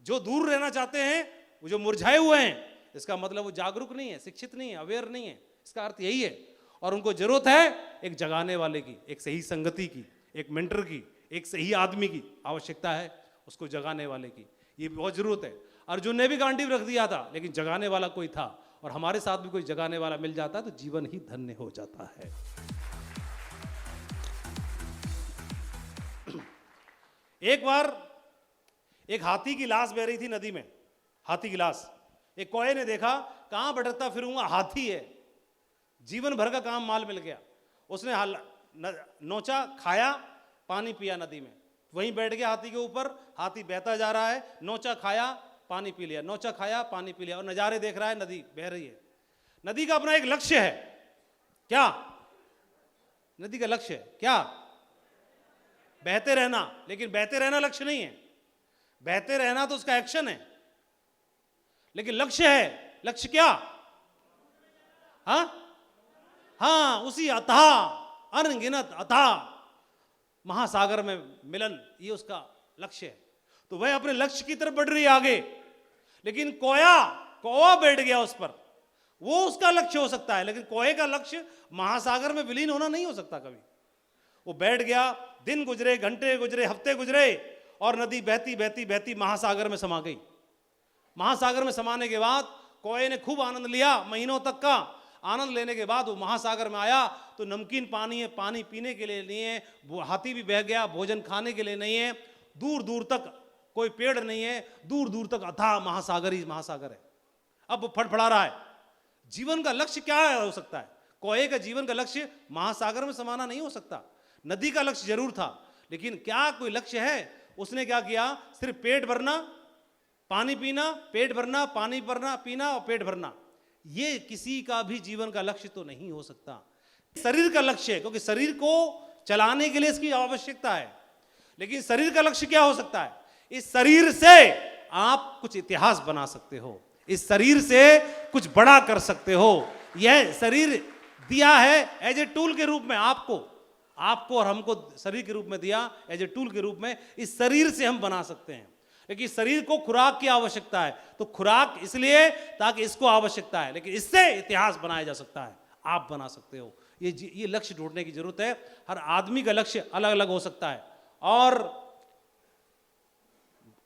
Speaker 2: जो दूर रहना चाहते हैं, वो जो मुरझाए हुए हैं, इसका मतलब वो जागरूक नहीं है, शिक्षित नहीं है, अवेयर नहीं है। इसका अर्थ यही है। और उनको जरूरत है एक जगाने वाले की, एक सही संगति की, एक मेंटर की, एक सही आदमी की आवश्यकता है, उसको जगाने वाले की। ये बहुत जरूरत है। अर्जुन ने भी गांडीव रख दिया था, लेकिन जगाने वाला कोई था, और हमारे साथ भी कोई जगाने वाला मिल जाता है तो जीवन ही धन्य हो जाता है। एक बार एक हाथी की लाश बह रही थी नदी में, हाथी की लाश। एक कौए ने देखा, कहां भटकता फिरूंगा, हाथी है, जीवन भर का काम माल मिल गया। उसने नोचा, खाया, पानी पिया नदी में, वहीं बैठ गया हाथी के ऊपर। हाथी बहता जा रहा है, नोचा, खाया, पानी पी लिया, नोचा, खाया, पानी पी लिया, और नजारे देख रहा है, नदी बह रही है। नदी का अपना एक लक्ष्य है। क्या नदी का लक्ष्य है? क्या? बहते रहना। लेकिन बहते रहना लक्ष्य नहीं है। बहते रहना तो उसका एक्शन है, लेकिन लक्ष्य है। लक्ष्य क्या? हाँ, उसी अथाह, अनगिनत अथाह महासागर में मिलन, ये उसका लक्ष्य है। तो वह अपने लक्ष्य की तरफ बढ़ रही है आगे। लेकिन कौवा बैठ गया उस पर, वो उसका लक्ष्य हो सकता है, लेकिन कौवे का लक्ष्य महासागर में विलीन होना नहीं हो सकता कभी। वो बैठ गया, दिन गुजरे, घंटे गुजरे, हफ्ते गुजरे, और नदी बहती बहती बहती महासागर में समा गई। महासागर में समाने के बाद कौवे ने खूब आनंद लिया, महीनों तक का आनंद लेने के बाद वो महासागर में आया तो नमकीन पानी है, पानी पीने के लिए नहीं है, हाथी भी बह गया, भोजन खाने के लिए नहीं है, दूर दूर तक कोई पेड़ नहीं है, दूर दूर तक अथाह महासागर ही महासागर है। अब वो फड़फड़ा रहा है। जीवन का लक्ष्य क्या हो सकता है? कौवे का जीवन का लक्ष्य महासागर में समाना नहीं हो सकता। नदी का लक्ष्य जरूर था, लेकिन क्या कोई लक्ष्य है? उसने क्या किया? सिर्फ पेट भरना, पानी पीना, पेट भरना, पानी भरना, पीना और पेट भरना, ये किसी का भी जीवन का लक्ष्य तो नहीं हो सकता। शरीर का लक्ष्य है, क्योंकि शरीर को चलाने के लिए इसकी आवश्यकता है। लेकिन शरीर का लक्ष्य क्या हो सकता है? इस शरीर से आप कुछ इतिहास बना सकते हो, इस शरीर से कुछ बड़ा कर सकते हो। यह शरीर दिया है एज ए टूल के रूप में, आपको और हमको शरीर के रूप में दिया, एज ए टूल के रूप में। इस शरीर से हम बना सकते हैं, लेकिन शरीर को खुराक की आवश्यकता है, तो खुराक इसलिए ताकि इसको आवश्यकता है, लेकिन इससे इतिहास बनाया जा सकता है। आप बना सकते हो। ये लक्ष्य ढूंढने की जरूरत है। हर आदमी का लक्ष्य अलग अलग हो सकता है, और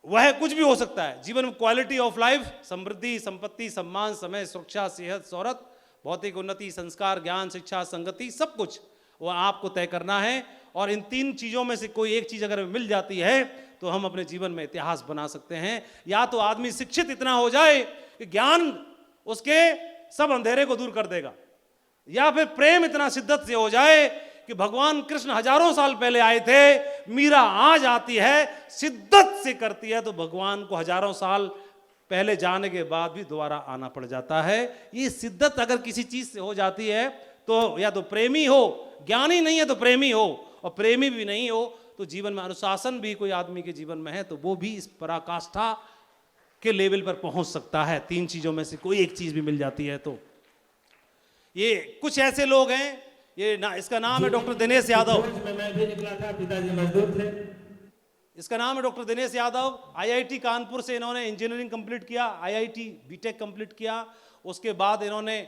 Speaker 2: वह कुछ भी हो सकता है। जीवन में क्वालिटी ऑफ लाइफ, समृद्धि, संपत्ति, सम्मान, समय, सुरक्षा, सेहत, शोहरत, भौतिक उन्नति, संस्कार, ज्ञान, शिक्षा, संगति, सब कुछ वो आपको तय करना है। और इन 3 चीजों में से कोई एक चीज अगर मिल जाती है तो हम अपने जीवन में इतिहास बना सकते हैं। या तो आदमी शिक्षित इतना हो जाए कि ज्ञान उसके सब अंधेरे को दूर कर देगा, या फिर प्रेम इतना शिद्दत से हो जाए कि भगवान कृष्ण हजारों साल पहले आए थे, मीरा आज आती है, शिद्दत से करती है, तो भगवान को हजारों साल पहले जाने के बाद भी दोबारा आना पड़ जाता है। ये शिद्दत अगर किसी चीज से हो जाती है तो या तो प्रेमी हो, ज्ञानी नहीं है तो प्रेमी हो, और प्रेमी भी नहीं हो तो जीवन में अनुशासन भी कोई आदमी के जीवन में है तो वो भी इस पराकाष्ठा के लेवल पर पहुंच सकता है। 3 चीजों में से कोई एक चीज भी मिल जाती है तो। ये कुछ ऐसे लोग हैं, इसका नाम है डॉक्टर दिनेश यादव।
Speaker 5: मैं भी निकला था, पिताजी मजदूर थे।
Speaker 2: इसका नाम है डॉक्टर दिनेश यादव। आईआईटी कानपुर से इन्होंने इंजीनियरिंग कंप्लीट किया, आईआईटी बीटेक कंप्लीट किया, उसके बाद इन्होंने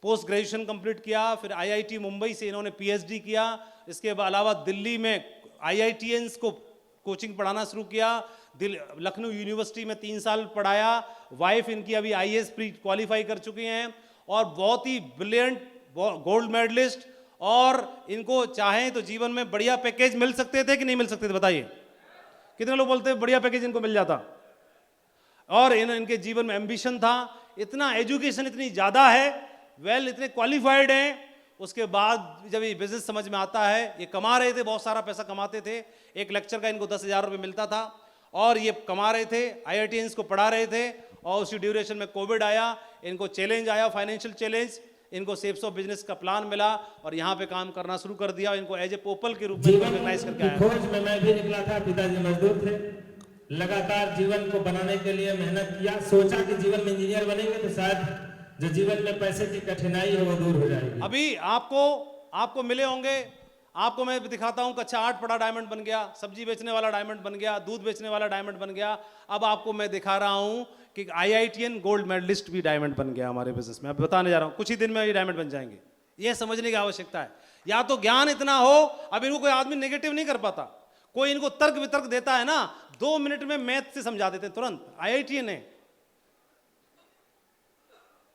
Speaker 2: पोस्ट ग्रेजुएशन कंप्लीट किया, फिर आईआईटी मुंबई से इन्होंने पीएचडी किया। इसके अलावा दिल्ली में आईआईटीएंस को कोचिंग पढ़ाना शुरू किया, लखनऊ यूनिवर्सिटी में 3 साल पढ़ाया। वाइफ इनकी अभी आईएएस प्री क्वालिफाई कर चुकी हैं, और बहुत ही ब्रिलियंट गोल्ड मेडलिस्ट। और इनको चाहें तो जीवन में बढ़िया पैकेज मिल सकते थे कि नहीं मिल सकते थे? बताइए, कितने लोग बोलते हैं बढ़िया पैकेज इनको मिल जाता? और इनके जीवन में एम्बिशन था, इतना एजुकेशन इतनी ज्यादा है, इतने क्वालिफाइड हैं। उसके बाद जब ये बिजनेस समझ में आता है, ये कमा रहे थे, बहुत सारा पैसा कमाते थे। एक लेक्चर का इनको 10,000 रुपये मिलता था, और ये कमा रहे थे, आईआईटीएंस को पढ़ा रहे थे। और उसी ड्यूरेशन में कोविड आया, इनको चैलेंज आया, फाइनेंशियल चैलेंज। इनको शेप्स ऑफ बिजनेस का प्लान मिला और यहाँ पे काम करना शुरू कर दिया। इनको एज ए पोपल के रूप में रिकॉग्नाइज करके आया।
Speaker 5: खोज में मैं भी निकला था, पिताजी मजदूर थे। लगातार जीवन को बनाने के लिए मेहनत किया, सोचा कि जीवन में इंजीनियर बनेंगे तो शायद जो जीवन में पैसे की कठिनाई है वो दूर हो जाएगी।
Speaker 2: अभी आपको मिले होंगे, आपको मैं दिखाता हूं, कक्षा 8 पढ़ा डायमंड बन गया, सब्जी बेचने वाला डायमंड बन गया, दूध बेचने वाला डायमंड बन गया। अब आपको मैं दिखा रहा हूं कि आईआईटीएन गोल्ड मेडलिस्ट भी डायमंड बन गया हमारे बिजनेस में। अब बताने जा रहा हूं, कुछ ही दिन में ये डायमंड बन जाएंगे। ये समझने की आवश्यकता है। या तो ज्ञान इतना हो, अब इनको कोई आदमी नेगेटिव नहीं कर पाता, कोई इनको तर्क वितर्क देता है ना, 2 मिनट में मैथ से समझा देते तुरंत। आईआईटीएन है,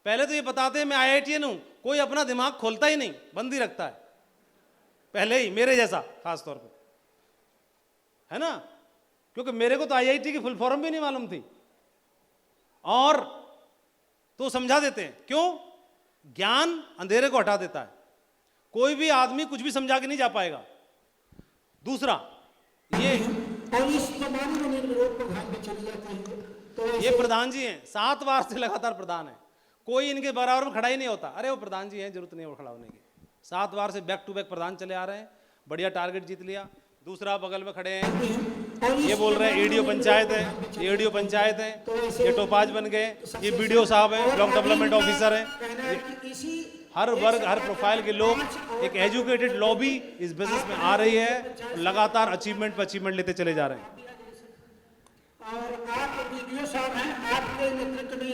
Speaker 2: पहले तो ये बताते हैं मैं आईआईटीएन हूं, कोई अपना दिमाग खोलता ही नहीं, बंद ही रखता है पहले ही, मेरे जैसा खास तौर पे, है ना। क्योंकि मेरे को तो आईआईटी की फुल फॉर्म भी नहीं मालूम थी, और तो समझा देते हैं। क्यों? ज्ञान अंधेरे को हटा देता है। कोई भी आदमी कुछ भी समझा के नहीं जा पाएगा। दूसरा, ये प्रधान जी हैं, 7 बार से लगातार प्रधान है, कोई इनके बराबर में खड़ा ही नहीं होता। अरे वो प्रधान जी हैं, जरूरत नहीं है खड़ा होने की। 7 बार से बैक टू बैक प्रधान चले आ रहे हैं, बढ़िया टारगेट जीत लिया। दूसरा बगल में खड़े हैं, ये बोल रहे हैं एडीओ पंचायत है, ये एडीओ पंचायत है, ये टोपाज बन गए, ये बीडीओ साहब हैं, ब्लॉक डेवलपमेंट ऑफिसर हैं। हर वर्ग, हर प्रोफाइल के लोग, एक एजुकेटेड लॉबी इस बिजनेस में आ रही है, लगातार अचीवमेंट पर अचीवमेंट लेते चले जा रहे हैं।
Speaker 5: और आप बीडीओ साहब हैं, आपके नेतृत्व में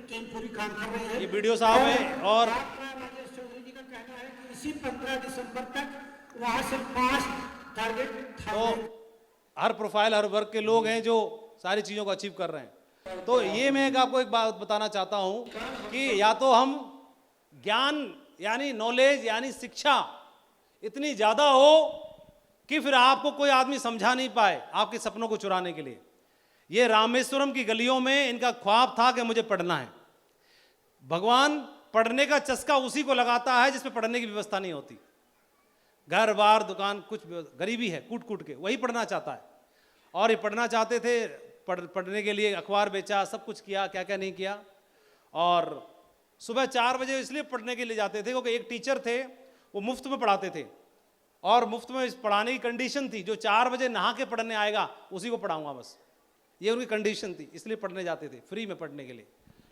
Speaker 5: टीम पूरी काम कर रही है।
Speaker 2: ये बीडीओ साहब हैं, और
Speaker 5: चौधरी जी का कहना है कि इसी 15 दिसंबर तक वहां से 5 टारगेट
Speaker 2: तो हर प्रोफाइल, हर वर्ग के लोग हैं जो सारी चीजों को अचीव कर रहे हैं। तो ये मैं आपको एक बात बताना चाहता हूं कि या तो हम ज्ञान यानी नॉलेज यानी शिक्षा इतनी ज्यादा हो कि फिर आपको कोई आदमी समझा नहीं पाए आपके सपनों को चुराने के लिए। ये रामेश्वरम की गलियों में इनका ख्वाब था कि मुझे पढ़ना है। भगवान पढ़ने का चस्का उसी को लगाता है जिसमें पढ़ने की व्यवस्था नहीं होती। घर बार दुकान कुछ गरीबी है, कूट कूट के वही पढ़ना चाहता है। और ये पढ़ना चाहते थे, पढ़ने के लिए अखबार बेचा, सब कुछ किया, क्या क्या नहीं किया। और सुबह 4 बजे इसलिए पढ़ने के लिए जाते थे क्योंकि एक टीचर थे, वो मुफ्त में पढ़ाते थे और मुफ्त में पढ़ाने की कंडीशन थी, जो 4 बजे नहा के पढ़ने आएगा उसी को पढ़ाऊंगा बस, ये उनकी कंडीशन थी, इसलिए पढ़ने जाते थे फ्री में पढ़ने के लिए।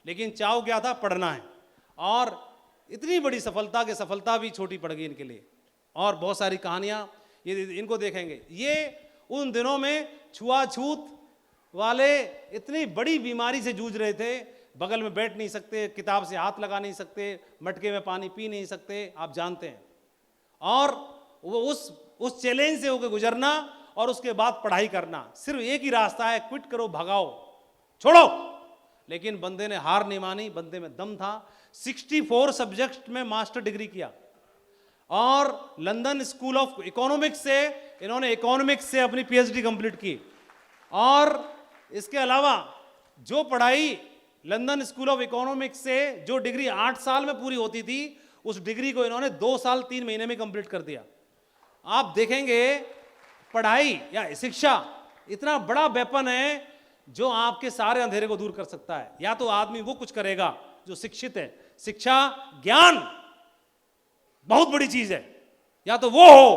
Speaker 2: लेकिन चाव क्या था, पढ़ना है। और इतनी बड़ी सफलता के सफलता भी छोटी पड़ गई इनके लिए। और बहुत सारी कहानियां ये इनको देखेंगे। ये उन दिनों में छुआछूत वाले इतनी बड़ी बीमारी से जूझ रहे थे, बगल में बैठ नहीं सकते, किताब से हाथ लगा नहीं सकते, मटके में पानी पी नहीं सकते, आप जानते हैं। और वो उस चैलेंज से होकर गुजरना और उसके बाद पढ़ाई करना, सिर्फ एक ही रास्ता है, क्विट करो, भगाओ, छोड़ो। लेकिन बंदे ने हार नहीं मानी, बंदे में दम था। 64 सब्जेक्ट में मास्टर डिग्री किया और लंदन स्कूल ऑफ इकोनॉमिक्स से इन्होंने इकोनॉमिक्स से अपनी पीएचडी कंप्लीट की। और इसके अलावा जो पढ़ाई लंदन स्कूल ऑफ इकोनॉमिक्स से जो डिग्री 8 साल में पूरी होती थी, उस डिग्री को इन्होंने 2 साल 3 महीने में कंप्लीट कर दिया। आप देखेंगे पढ़ाई या शिक्षा इतना बड़ा वेपन है जो आपके सारे अंधेरे को दूर कर सकता है। या तो आदमी वो कुछ करेगा जो शिक्षित है, शिक्षा ज्ञान बहुत बड़ी चीज है, या तो वो हो,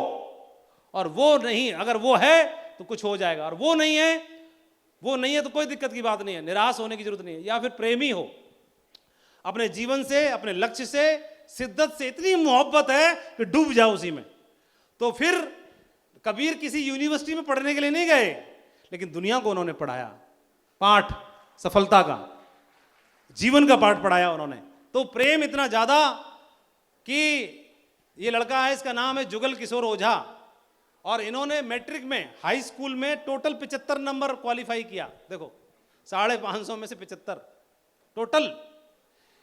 Speaker 2: और वो नहीं, अगर वो है तो कुछ हो जाएगा, और वो नहीं है तो कोई दिक्कत की बात नहीं है, निराश होने की जरूरत नहीं है। या फिर प्रेमी हो, अपने जीवन से, अपने लक्ष्य से, शिद्दत से इतनी मोहब्बत है कि डूब जाओ उसी में। तो फिर कबीर किसी यूनिवर्सिटी में पढ़ने के लिए नहीं गए, लेकिन दुनिया को उन्होंने पढ़ाया, पाठ सफलता का, जीवन का पाठ पढ़ाया उन्होंने। तो प्रेम इतना ज्यादा कि ये लड़का है, इसका नाम है जुगल किशोर ओझा, और इन्होंने मैट्रिक में, हाई स्कूल में टोटल 75 नंबर क्वालिफाई किया। देखो 550 में से 75 टोटल,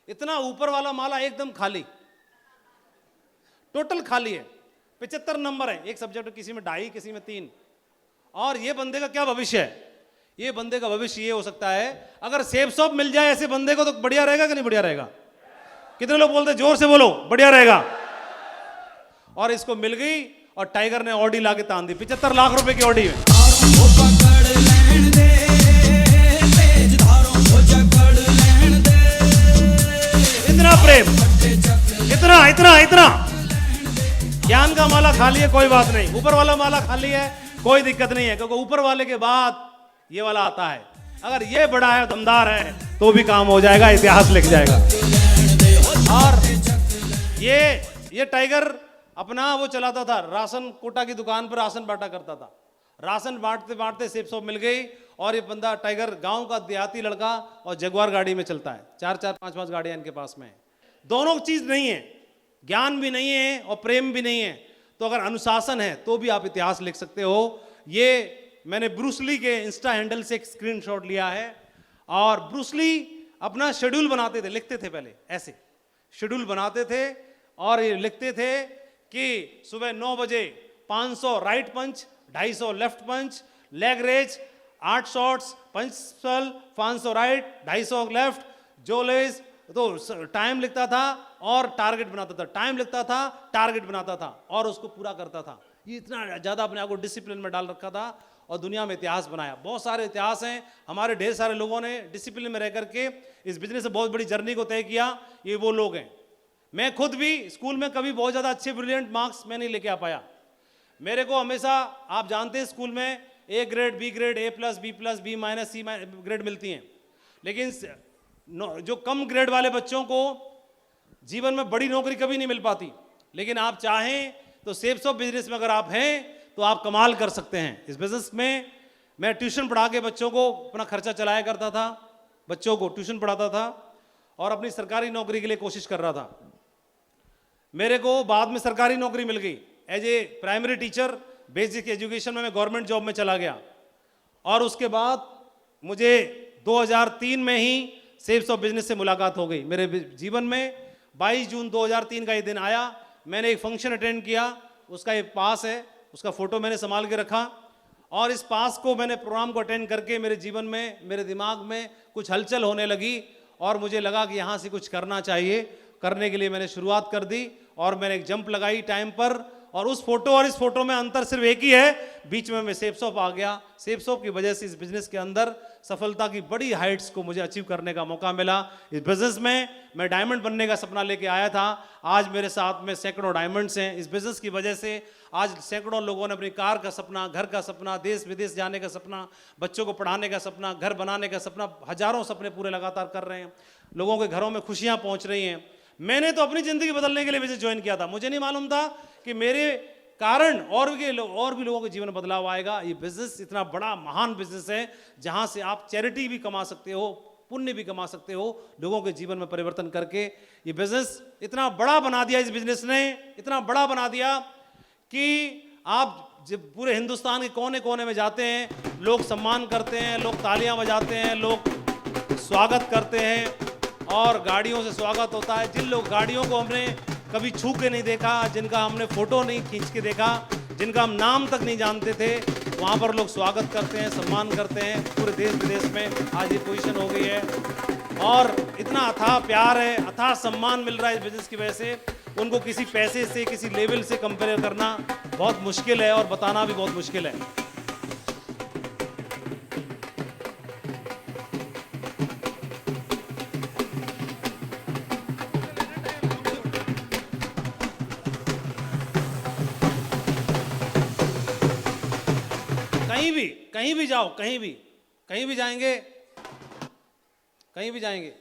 Speaker 2: इतना ऊपर वाला माला एकदम खाली, टोटल खाली है, 75 नंबर है एक सब्जेक्ट, किसी में 2.5 किसी में 3। और ये बंदे का क्या भविष्य है? ये बंदे का भविष्य ये हो सकता है, अगर सेफ शॉप मिल जाए ऐसे बंदे को तो बढ़िया रहेगा कि नहीं बढ़िया रहेगा? कितने लोग बोलते, जोर से बोलो, बढ़िया रहेगा। और इसको मिल गई और टाइगर ने ऑडी लाके तान दी, 75 लाख रुपए की ऑडी में। इतना प्रेम, इतना इतना इतना। ज्ञान का माला खाली है, कोई बात नहीं, ऊपर वाला माला खाली है, कोई दिक्कत नहीं है, क्योंकि ऊपर वाले के बाद ये वाला आता है। अगर ये बड़ा है, दमदार है, तो भी काम हो जाएगा, इतिहास लिख जाएगा। और ये टाइगर अपना वो चलाता था, राशन कोटा की दुकान पर राशन बांटा करता था। राशन बांटते बांटते सेफ शॉप मिल गई, और ये बंदा टाइगर गांव का देहाती लड़का और जगुआर गाड़ी में चलता है, 4-4 5-5 गाड़ियां इनके पास में है। दोनों चीज नहीं है, ज्ञान भी नहीं है और प्रेम भी नहीं है। तो अगर अनुशासन है तो भी आप इतिहास लिख सकते हो। ये मैंने ब्रूस ली के इंस्टा हैंडल से एक स्क्रीनशॉट लिया है। और ब्रूस ली अपना शेड्यूल बनाते थे, लिखते थे, पहले ऐसे शेड्यूल बनाते थे और ये लिखते थे कि सुबह 9 बजे 500 राइट पंच, 250 लेफ्ट पंच, leg raise 8 shots, पंचल 500 right 250 left, जो लेज। तो टाइम लिखता था और टारगेट बनाता था, टाइम लिखता था, टारगेट बनाता था और उसको पूरा करता था। ये इतना ज्यादा अपने आप को डिसिप्लिन में डाल रखा था और दुनिया में इतिहास बनाया। बहुत सारे इतिहास हैं, हमारे ढेर सारे लोगों ने डिसिप्लिन में रह करके इस बिजनेस से बहुत बड़ी जर्नी को तय किया। ये वो लोग हैं। मैं खुद भी स्कूल में कभी बहुत ज़्यादा अच्छे ब्रिलियंट मार्क्स मैं नहीं लेके आ पाया। मेरे को हमेशा, आप जानते हैं, स्कूल में A grade, B grade, A+, B+, B- C grade मिलती हैं। लेकिन जो कम ग्रेड वाले बच्चों को जीवन में बड़ी नौकरी कभी नहीं मिल पाती। लेकिन आप चाहें तो सेफ शॉप बिजनेस में अगर आप हैं तो आप कमाल कर सकते हैं। इस बिजनेस में मैं ट्यूशन पढ़ा के बच्चों को अपना खर्चा चलाया करता था, बच्चों को ट्यूशन पढ़ाता था और अपनी सरकारी नौकरी के लिए कोशिश कर रहा था। मेरे को बाद में सरकारी नौकरी मिल गई as a primary teacher, basic education में मैं गवर्नमेंट जॉब में चला गया। और उसके बाद मुझे 2003 में ही सेफ शॉप बिजनेस से मुलाकात हो गई मेरे जीवन में। 22 जून 2003 का ये दिन आया। मैंने एक फंक्शन अटेंड किया, उसका एक पास है, उसका फोटो मैंने संभाल के रखा और इस पास को मैंने प्रोग्राम को अटेंड करके मेरे जीवन में, मेरे दिमाग में कुछ हलचल होने लगी और मुझे लगा कि यहाँ से कुछ करना चाहिए। करने के लिए मैंने शुरुआत कर दी और मैंने एक जंप लगाई टाइम पर। और उस फोटो और इस फोटो में अंतर सिर्फ एक ही है, बीच में मैं सेफ शॉप आ गया। सेफ शॉप की वजह से इस बिजनेस के अंदर सफलता की बड़ी हाइट्स को मुझे अचीव करने का मौका मिला। इस बिजनेस में मैं डायमंड बनने का सपना लेके आया था। आज मेरे साथ में सैकड़ों डायमंड्स हैं। इस बिजनेस की वजह से आज सैकड़ों लोगों ने अपनी कार का सपना, घर का सपना, देश विदेश जाने का सपना, बच्चों को पढ़ाने का सपना, घर बनाने का सपना, हजारों सपने पूरे लगातार कर रहे हैं। लोगों के घरों में खुशियाँ पहुँच रही हैं। मैंने तो अपनी ज़िंदगी बदलने के लिए बिजनेस ज्वाइन किया था। मुझे नहीं मालूम था कि मेरे कारण और भी लोगों के जीवन में बदलाव आएगा। ये बिजनेस इतना बड़ा महान बिजनेस है जहाँ से आप चैरिटी भी कमा सकते हो, पुण्य भी कमा सकते हो, लोगों के जीवन में परिवर्तन करके। ये बिजनेस इतना बड़ा बना दिया, इस बिजनेस ने इतना बड़ा बना दिया कि आप जब पूरे हिंदुस्तान के कोने कोने में जाते हैं, लोग सम्मान करते हैं, लोग तालियां बजाते हैं, लोग स्वागत करते हैं और गाड़ियों से स्वागत होता है। जिन लोग गाड़ियों को हमने कभी छू के नहीं देखा, जिनका हमने फोटो नहीं खींच के देखा, जिनका हम नाम तक नहीं जानते थे, वहाँ पर लोग स्वागत करते हैं, सम्मान करते हैं। पूरे देश विदेश में आज ये पोजीशन हो गई है और इतना अथाह प्यार है, अथाह सम्मान मिल रहा है इस बिजनेस की वजह से। उनको किसी पैसे से, किसी लेवल से कंपेयर करना बहुत मुश्किल है और बताना भी बहुत मुश्किल है। कहीं भी जाओ, कहीं भी जाएंगे, कहीं भी जाएंगे,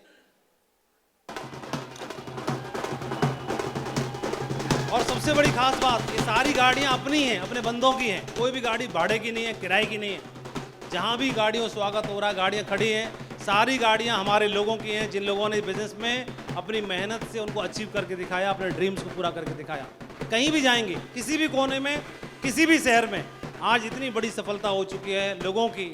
Speaker 2: और सबसे बड़ी खास बात, ये सारी गाड़ियां अपनी हैं, अपने बंदों की हैं। कोई भी गाड़ी भाड़े की नहीं है, किराए की नहीं है। जहां भी गाड़ियों स्वागत हो रहा है, गाड़ियां खड़ी हैं, सारी गाड़ियां हमारे लोगों की हैं, जिन लोगों ने बिजनेस में अपनी मेहनत से उनको अचीव करके दिखाया, अपने ड्रीम्स को पूरा करके दिखाया। कहीं भी जाएंगे, किसी भी कोने में, किसी भी शहर में, आज इतनी बड़ी सफलता हो चुकी है लोगों की।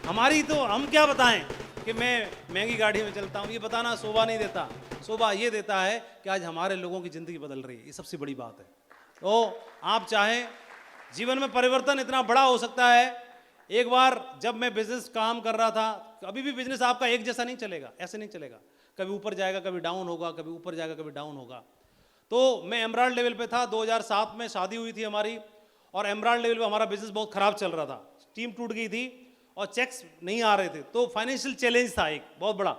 Speaker 2: हमारी तो हम क्या बताएं कि मैं महंगी गाड़ी में चलता हूँ, ये बताना शोभा नहीं देता। शोभा ये देता है कि आज हमारे लोगों की ज़िंदगी बदल रही है, ये सबसे बड़ी बात है। तो आप चाहें, जीवन में परिवर्तन इतना बड़ा हो सकता है। एक बार जब मैं बिजनेस काम कर रहा था, कभी भी बिजनेस आपका एक जैसा नहीं चलेगा, ऐसे नहीं चलेगा। कभी ऊपर जाएगा, कभी डाउन होगा, कभी ऊपर जाएगा, कभी डाउन होगा। तो मैं एमराल्ड लेवल पे था। 2007 में शादी हुई थी हमारी और एमराल्ड लेवल पे हमारा बिजनेस बहुत खराब चल रहा था। टीम टूट गई थी और चेक्स नहीं आ रहे थे, तो फाइनेंशियल चैलेंज था एक बहुत बड़ा।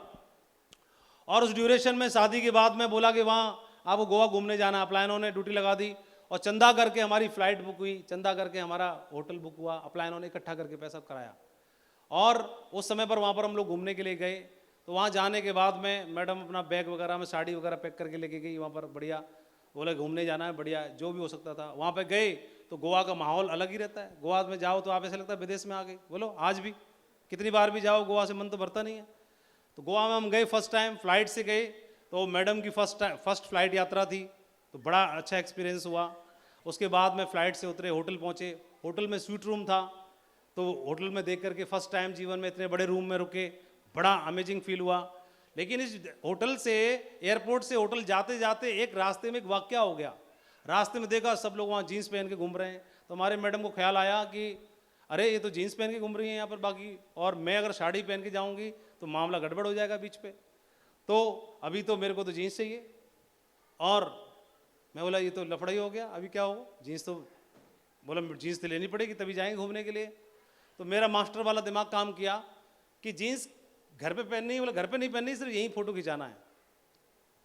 Speaker 2: और उस ड्यूरेशन में शादी के बाद मैं बोला कि वहाँ आपको गोवा घूमने जाना है। अपलायनों ने ड्यूटी लगा दी और चंदा करके हमारी फ़्लाइट बुक हुई, चंदा करके हमारा होटल बुक हुआ। अपलायनों ने इकट्ठा करके पैसा कराया और उस समय पर वहाँ पर हम लोग घूमने के लिए गए। तो वहाँ जाने के बाद में मैडम अपना बैग वगैरह में साड़ी वगैरह पैक करके लेके गई। वहाँ पर बढ़िया बोले घूमने जाना है, बढ़िया जो भी हो सकता था। वहाँ पर गए तो गोवा का माहौल अलग ही रहता है। गोवा में जाओ तो आप ऐसा लगता है विदेश में आ गए। बोलो आज भी कितनी बार भी जाओ, गोवा से मन तो भरता नहीं है। तो गोवा में हम गए फर्स्ट टाइम, फ्लाइट से गए। तो मैडम की फर्स्ट फ्लाइट यात्रा थी, तो बड़ा अच्छा एक्सपीरियंस हुआ। उसके बाद में फ़्लाइट से उतरे, होटल पहुँचे। होटल में स्वीट रूम था, तो होटल में देख करके फर्स्ट टाइम जीवन में इतने बड़े रूम में रुके, बड़ा अमेजिंग फील हुआ। लेकिन इस होटल से, एयरपोर्ट से होटल जाते जाते एक रास्ते में एक वाकया हो गया। रास्ते में देखा सब लोग वहाँ जीन्स पहन के घूम रहे हैं। तो हमारे मैडम को ख्याल आया कि अरे ये तो जीन्स पहन के घूम रही हैं यहाँ पर बाकी, और मैं अगर साड़ी पहन के जाऊँगी तो मामला गड़बड़ हो जाएगा बीच पे। तो अभी तो मेरे को तो जीन्स चाहिए। और मैं बोला ये तो लफड़ा ही हो गया, अभी क्या हो, जीन्स तो, बोला जीन्स तो लेनी पड़ेगी तभी जाएंगे घूमने के लिए। तो मेरा मास्टर वाला दिमाग काम किया कि जीन्स घर पे पहननी है। बोला घर पे नहीं पहननी, सिर्फ यहीं फ़ोटो खिंचाना है,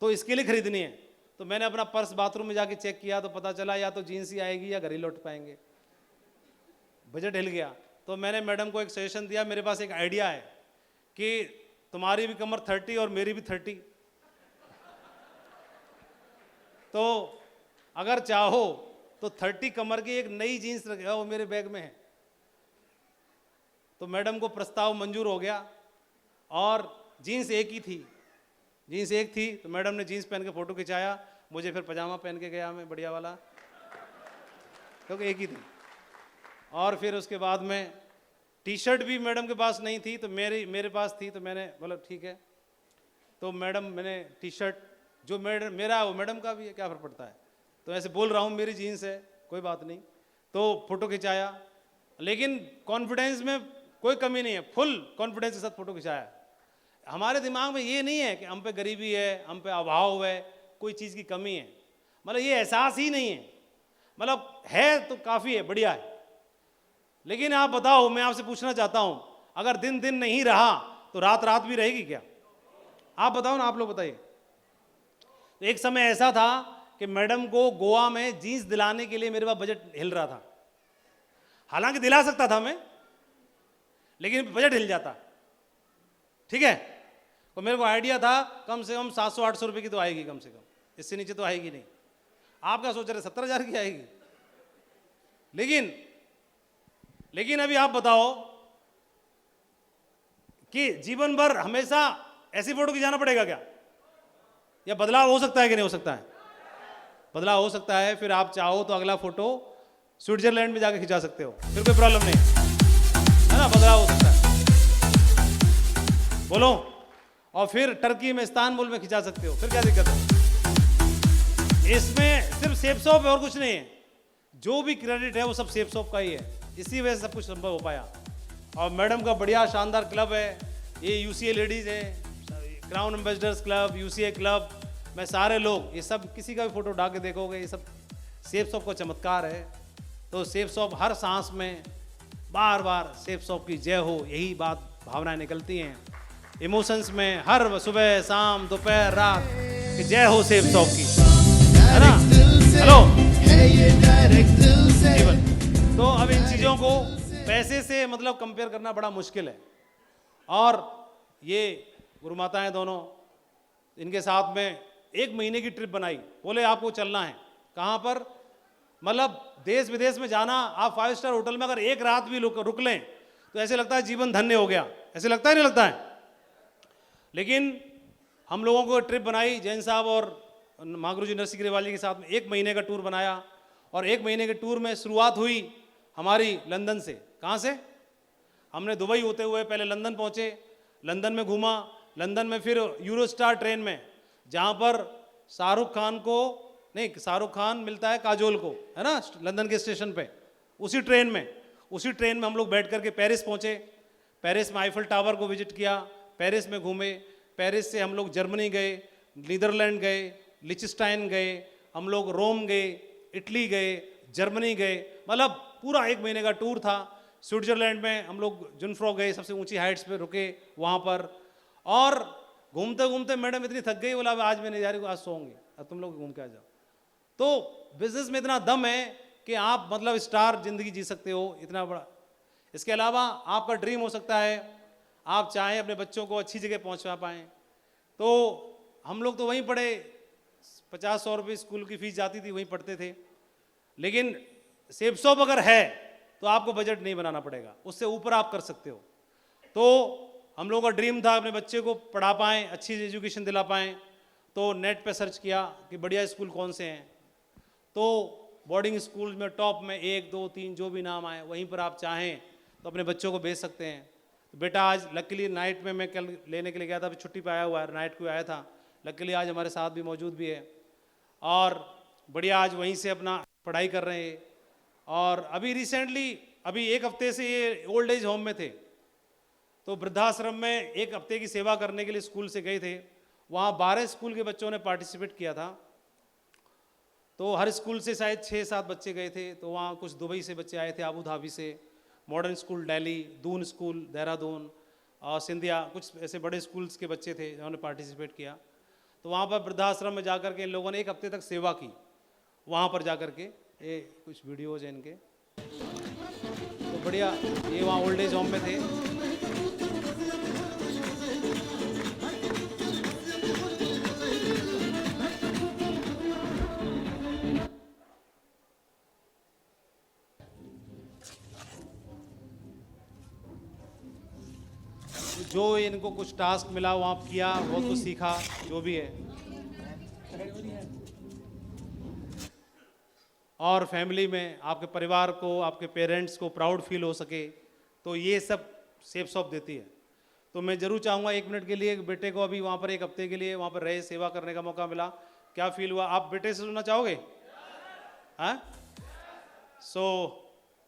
Speaker 2: तो इसके लिए खरीदनी है। तो मैंने अपना पर्स बाथरूम में जाके चेक किया तो पता चला या तो जीन्स ही आएगी या घर ही लौट पाएंगे। बजट हिल गया। तो मैंने मैडम को एक सजेशन दिया, मेरे पास एक आइडिया है कि तुम्हारी भी कमर 30 और मेरी भी 30, तो अगर चाहो तो 30 कमर की एक नई जीन्स रखेगा, वो मेरे बैग में है। तो मैडम को प्रस्ताव मंजूर हो गया और जीन्स एक ही थी, जीन्स एक थी। तो मैडम ने जीन्स पहन के फ़ोटो खिंचाया, मुझे फिर पजामा पहन के गया मैं बढ़िया वाला, क्योंकि एक ही थी। और फिर उसके बाद में टी शर्ट भी मैडम के पास नहीं थी, तो मेरे पास थी। तो मैंने बोला ठीक है। तो मैडम, मैंने टी शर्ट जो मेरा है वो मैडम का भी है, क्या फर्क पड़ता है। तो ऐसे बोल रहा हूँ मेरी जीन्स है, कोई बात नहीं। तो फ़ोटो खिंचाया, लेकिन कॉन्फिडेंस में कोई कमी नहीं है, फुल कॉन्फिडेंस के साथ फ़ोटो खिंचाया। हमारे दिमाग में ये नहीं है कि हम पे गरीबी है, हम पे अभाव है, कोई चीज़ की कमी है, मतलब ये एहसास ही नहीं है। मतलब है तो काफ़ी है, बढ़िया है। लेकिन आप बताओ, मैं आपसे पूछना चाहता हूँ, अगर दिन दिन नहीं रहा तो रात रात भी रहेगी क्या? आप बताओ ना, आप लोग बताइए। एक समय ऐसा था कि मैडम को गोवा में जीन्स दिलाने के लिए मेरे पास बजट हिल रहा था। हालांकि दिला सकता था मैं, लेकिन बजट हिल जाता, ठीक है। तो मेरे को आइडिया था कम से कम 700-800 रुपये की तो आएगी, कम से कम, इससे नीचे तो आएगी नहीं। आप क्या सोच रहे 70,000 की आएगी? लेकिन अभी आप बताओ कि जीवन भर हमेशा ऐसी फोटो खिंचाना पड़ेगा क्या? या बदलाव हो सकता है कि नहीं हो सकता है? बदलाव हो सकता है। फिर आप चाहो तो अगला फोटो स्विट्जरलैंड में जाके खिंचा सकते हो, फिर कोई प्रॉब्लम नहीं है ना, बदलाव हो सकता है। बोलो। और फिर टर्की में, इस्तांबुल में खिंचा सकते हो, फिर क्या दिक्कत है? इसमें सिर्फ सेफ शॉप है और कुछ नहीं है। जो भी क्रेडिट है वो सब सेफ शॉप का ही है, इसी वजह से सब कुछ संभव हो पाया। और मैडम का बढ़िया शानदार क्लब है, ये यूसीए लेडीज़ है, crown ambassadors club, UCA club में सारे लोग, ये सब किसी का भी फोटो उठा के देखोगे, ये सब सेफ शॉप का चमत्कार है। तो सेफ शॉप हर सांस में बार बार सेफ शॉप की जय हो, यही बात भावनाएं निकलती हैं इमोशंस में, हर सुबह शाम दोपहर रात कि जय हो सेफ शॉप की, है ना। हेलो जीवन। तो अब इन चीज़ों को पैसे से मतलब कंपेयर करना बड़ा मुश्किल है। और ये गुरु माताएं दोनों, इनके साथ में 1 महीने की ट्रिप बनाई, बोले आपको चलना है। कहाँ पर? मतलब देश विदेश में जाना। आप 5 स्टार होटल में अगर एक रात भी रुक लें तो ऐसे लगता है जीवन धन्य हो गया, ऐसे लगता है नहीं लगता है? लेकिन हम लोगों को ट्रिप बनाई, जैन साहब और महागुरु जी नरसिंह ग्रेवाल जी के साथ में 1 महीने का टूर बनाया। और 1 महीने के टूर में शुरुआत हुई हमारी लंदन से। कहाँ से? हमने दुबई होते हुए पहले लंदन पहुँचे, लंदन में घूमा, लंदन में फिर यूरोस्टार ट्रेन में, जहाँ पर शाहरुख खान मिलता है काजोल को, है ना, लंदन के स्टेशन पे। उसी ट्रेन में हम लोग बैठ करके पेरिस पहुँचे। पेरिस में आईफल टावर को विजिट किया, पेरिस में घूमे। पेरिस से हम लोग जर्मनी गए, नीदरलैंड गए, लिechtenstein गए, हम लोग रोम गए, इटली गए, जर्मनी गए। मतलब पूरा 1 महीने का टूर था। स्विट्जरलैंड में हम लोग जुनफ्रो गए, सबसे ऊंची हाइट्स पे रुके वहाँ पर। और घूमते घूमते मैडम इतनी थक गई, बोला आज मैं नहीं जा रही, आज सोऊंगी, अब तुम लोग घूम के आ जाओ। तो बिजनेस में इतना दम है कि आप मतलब स्टार जिंदगी जी सकते हो, इतना बड़ा। इसके अलावा आपका ड्रीम हो सकता है, आप चाहें अपने बच्चों को अच्छी जगह पहुंचा पाएँ। तो हम लोग तो वहीं पढ़े, 50-100 रुपये स्कूल की फीस जाती थी, वहीं पढ़ते थे। लेकिन सेफ शॉप अगर है तो आपको बजट नहीं बनाना पड़ेगा, उससे ऊपर आप कर सकते हो। तो हम लोगों का ड्रीम था अपने बच्चे को पढ़ा पाएँ, अच्छी एजुकेशन दिला पाएँ। तो नेट पे सर्च किया कि बढ़िया स्कूल कौन से हैं। तो बोर्डिंग स्कूल में टॉप में 1, 2, 3 जो भी नाम आए, वहीं पर आप चाहें तो अपने बच्चों को भेज सकते हैं। तो बेटा आज लकीली नाइट में मैं कल लेने के लिए गया था, अभी छुट्टी पे आया हुआ है, नाइट को आया था, लकीली आज हमारे साथ भी मौजूद भी है। और बढ़िया आज वहीं से अपना पढ़ाई कर रहे हैं। और अभी रिसेंटली, अभी 1 हफ्ते से ये ओल्ड एज होम में थे, तो वृद्धाश्रम में 1 हफ्ते की सेवा करने के लिए स्कूल से गए थे। वहाँ 12 स्कूल के बच्चों ने पार्टिसिपेट किया था। तो हर स्कूल से शायद 6-7 बच्चे गए थे। तो वहाँ कुछ दुबई से बच्चे आए थे, अबू धाबी से, modern school Delhi, Doon school Dehradun और सिंधिया, कुछ ऐसे बड़े स्कूल्स के बच्चे थे जिन्होंने पार्टिसिपेट किया। तो वहाँ पर वृद्धाश्रम में जाकर के इन लोगों ने 1 हफ्ते तक सेवा की। वहाँ पर जाकर के ये कुछ वीडियोज हैं इनके, तो बढ़िया। ये वहाँ ओल्ड एज होम में थे। जो इनको कुछ टास्क मिला वहाँ किया, बहुत कुछ सीखा, जो भी है। और फैमिली में आपके परिवार को, आपके पेरेंट्स को प्राउड फील हो सके, तो ये सब सेफ शॉप देती है। तो मैं ज़रूर चाहूँगा 1 मिनट के लिए, बेटे को अभी वहाँ पर 1 हफ्ते के लिए वहाँ पर रहे, सेवा करने का मौका मिला, क्या फील हुआ? आप बेटे से सुनना चाहोगे? हाँ, so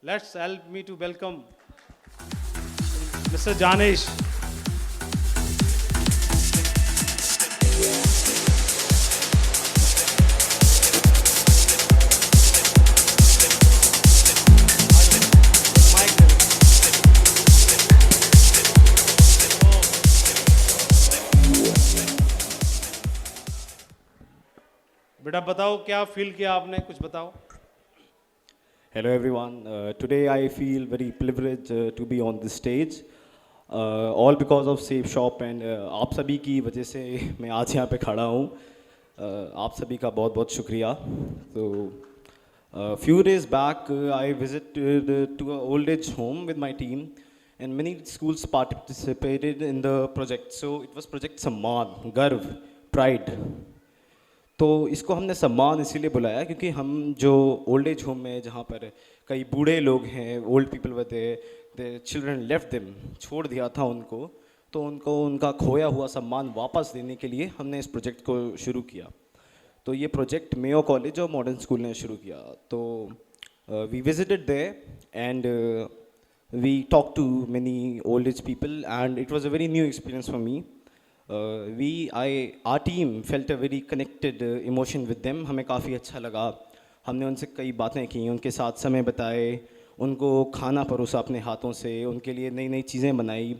Speaker 2: let's help me to welcome mister Janesh. बेटा बताओ क्या फील किया आपने, कुछ बताओ।
Speaker 6: Hello everyone. Today I feel very privileged to be on this stage. All because of Safe Shop and आप सभी की वजह से मैं आज यहाँ पे खड़ा हूँ। आप सभी का बहुत बहुत शुक्रिया। So few days back I visited to an old age home with my team and many schools participated in the project. So it was Project सम्मान, गर्व, pride. तो इसको हमने सम्मान इसीलिए बुलाया क्योंकि हम जो ओल्ड एज होम में जहाँ पर कई बूढ़े लोग हैं, old people were they children left them, छोड़ दिया था उनको, तो उनको उनका खोया हुआ सम्मान वापस देने के लिए हमने इस प्रोजेक्ट को शुरू किया। तो ये प्रोजेक्ट मेयो कॉलेज और मॉडर्न स्कूल ने शुरू किया। तो we visited there and we talk to many old age people and it was a very new experience for me. our team felt a very connected emotion with them. हमें काफ़ी अच्छा लगा। हमने उनसे कई बातें की, उनके साथ समय बिताए, उनको खाना परोसा अपने हाथों से, उनके लिए नई नई चीज़ें बनाई।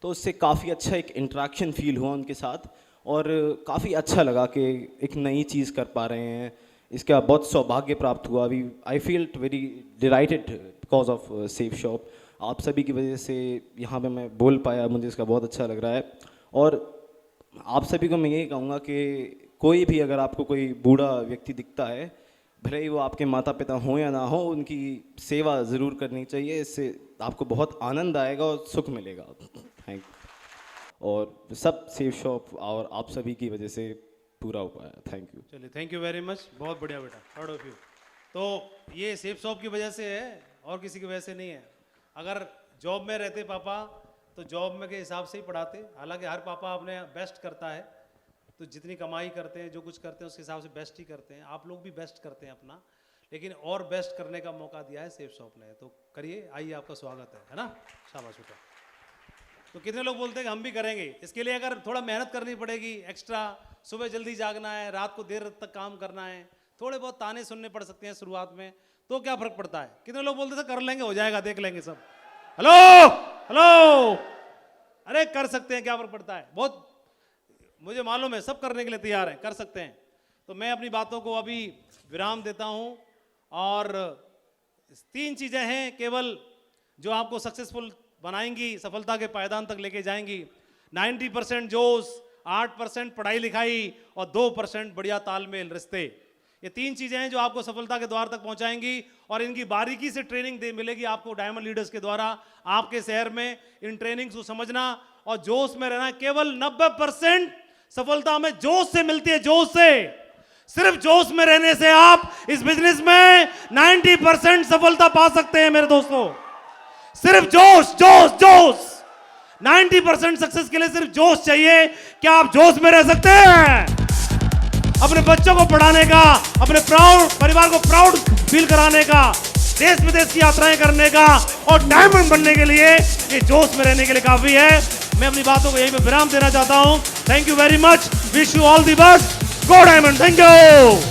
Speaker 6: तो उससे काफ़ी अच्छा एक इंटरेक्शन फील हुआ उनके साथ और काफ़ी अच्छा लगा कि एक नई चीज़ कर पा रहे हैं। इसका बहुत सौभाग्य प्राप्त हुआ। I felt very delighted because of safe shop. आप सभी की वजह से यहाँ पे मैं बोल पाया, मुझे इसका बहुत अच्छा लग रहा है। और आप सभी को मैं यही कहूँगा कि कोई भी अगर आपको कोई बूढ़ा व्यक्ति दिखता है, भले ही वो आपके माता पिता हों या ना हो, उनकी सेवा ज़रूर करनी चाहिए। इससे आपको बहुत आनंद आएगा और सुख मिलेगा। Thank you. और सब सेफ शॉप और आप सभी की वजह से पूरा हो पाया। Thank you.
Speaker 2: चलिए, थैंक यू वेरी मच, बहुत बढ़िया बेटा, प्राउड ऑफ यू। तो ये सेफ शॉप की वजह से है और किसी की वजह से नहीं है। अगर जॉब में रहते पापा तो जॉब में के हिसाब से ही पढ़ाते। हालांकि हर पापा अपने बेस्ट करता है, तो जितनी कमाई करते हैं, जो कुछ करते हैं उसके हिसाब से बेस्ट ही करते हैं। आप लोग भी बेस्ट करते हैं अपना, लेकिन और बेस्ट करने का मौका दिया है सेफ शॉप ने। तो करिए, आइए, आपका स्वागत है ना। शाबाश बेटा। तो कितने लोग बोलते हैं कि हम भी करेंगे। इसके लिए अगर थोड़ा मेहनत करनी पड़ेगी एक्स्ट्रा, सुबह जल्दी जागना है, रात को देर तक काम करना है, थोड़े बहुत ताने सुनने पड़ सकते हैं शुरुआत में, तो क्या फर्क पड़ता है। कितने लोग बोलते थे कर लेंगे, हो जाएगा, देख लेंगे सब। हेलो हेलो, अरे कर सकते हैं, क्या फर्क पड़ता है। बहुत मुझे मालूम है, सब करने के लिए तैयार हैं, कर सकते हैं। तो मैं अपनी बातों को अभी विराम देता हूं और 3 चीजें हैं केवल जो आपको सक्सेसफुल बनाएंगी, सफलता के पायदान तक लेके जाएंगी। 90% जोश, 8% पढ़ाई लिखाई और 2% बढ़िया तालमेल, रिश्ते। ये 3 चीजें हैं जो आपको सफलता के द्वार तक पहुंचाएंगी और इनकी बारीकी से ट्रेनिंग मिलेगी आपको डायमंड लीडर्स के द्वारा आपके शहर में। इन ट्रेनिंग्स को समझना और जोश में रहना। केवल 90% सफलता में जोश से मिलती है, जोश से। सिर्फ जोश में रहने से आप इस बिजनेस में 90% सफलता पा सकते हैं मेरे दोस्तों। सिर्फ जोश जोश जोश। 90% सक्सेस के लिए सिर्फ जोश चाहिए। क्या आप जोश में रह सकते हैं? अपने बच्चों को पढ़ाने का, अपने परिवार को प्राउड फील कराने का, देश विदेश की यात्राएं करने का और डायमंड बनने के लिए ये जोश में रहने के लिए काफी है। मैं अपनी बातों को यहीं पे विराम देना चाहता हूं। Thank you very much, wish you all the best, go diamond, thank you.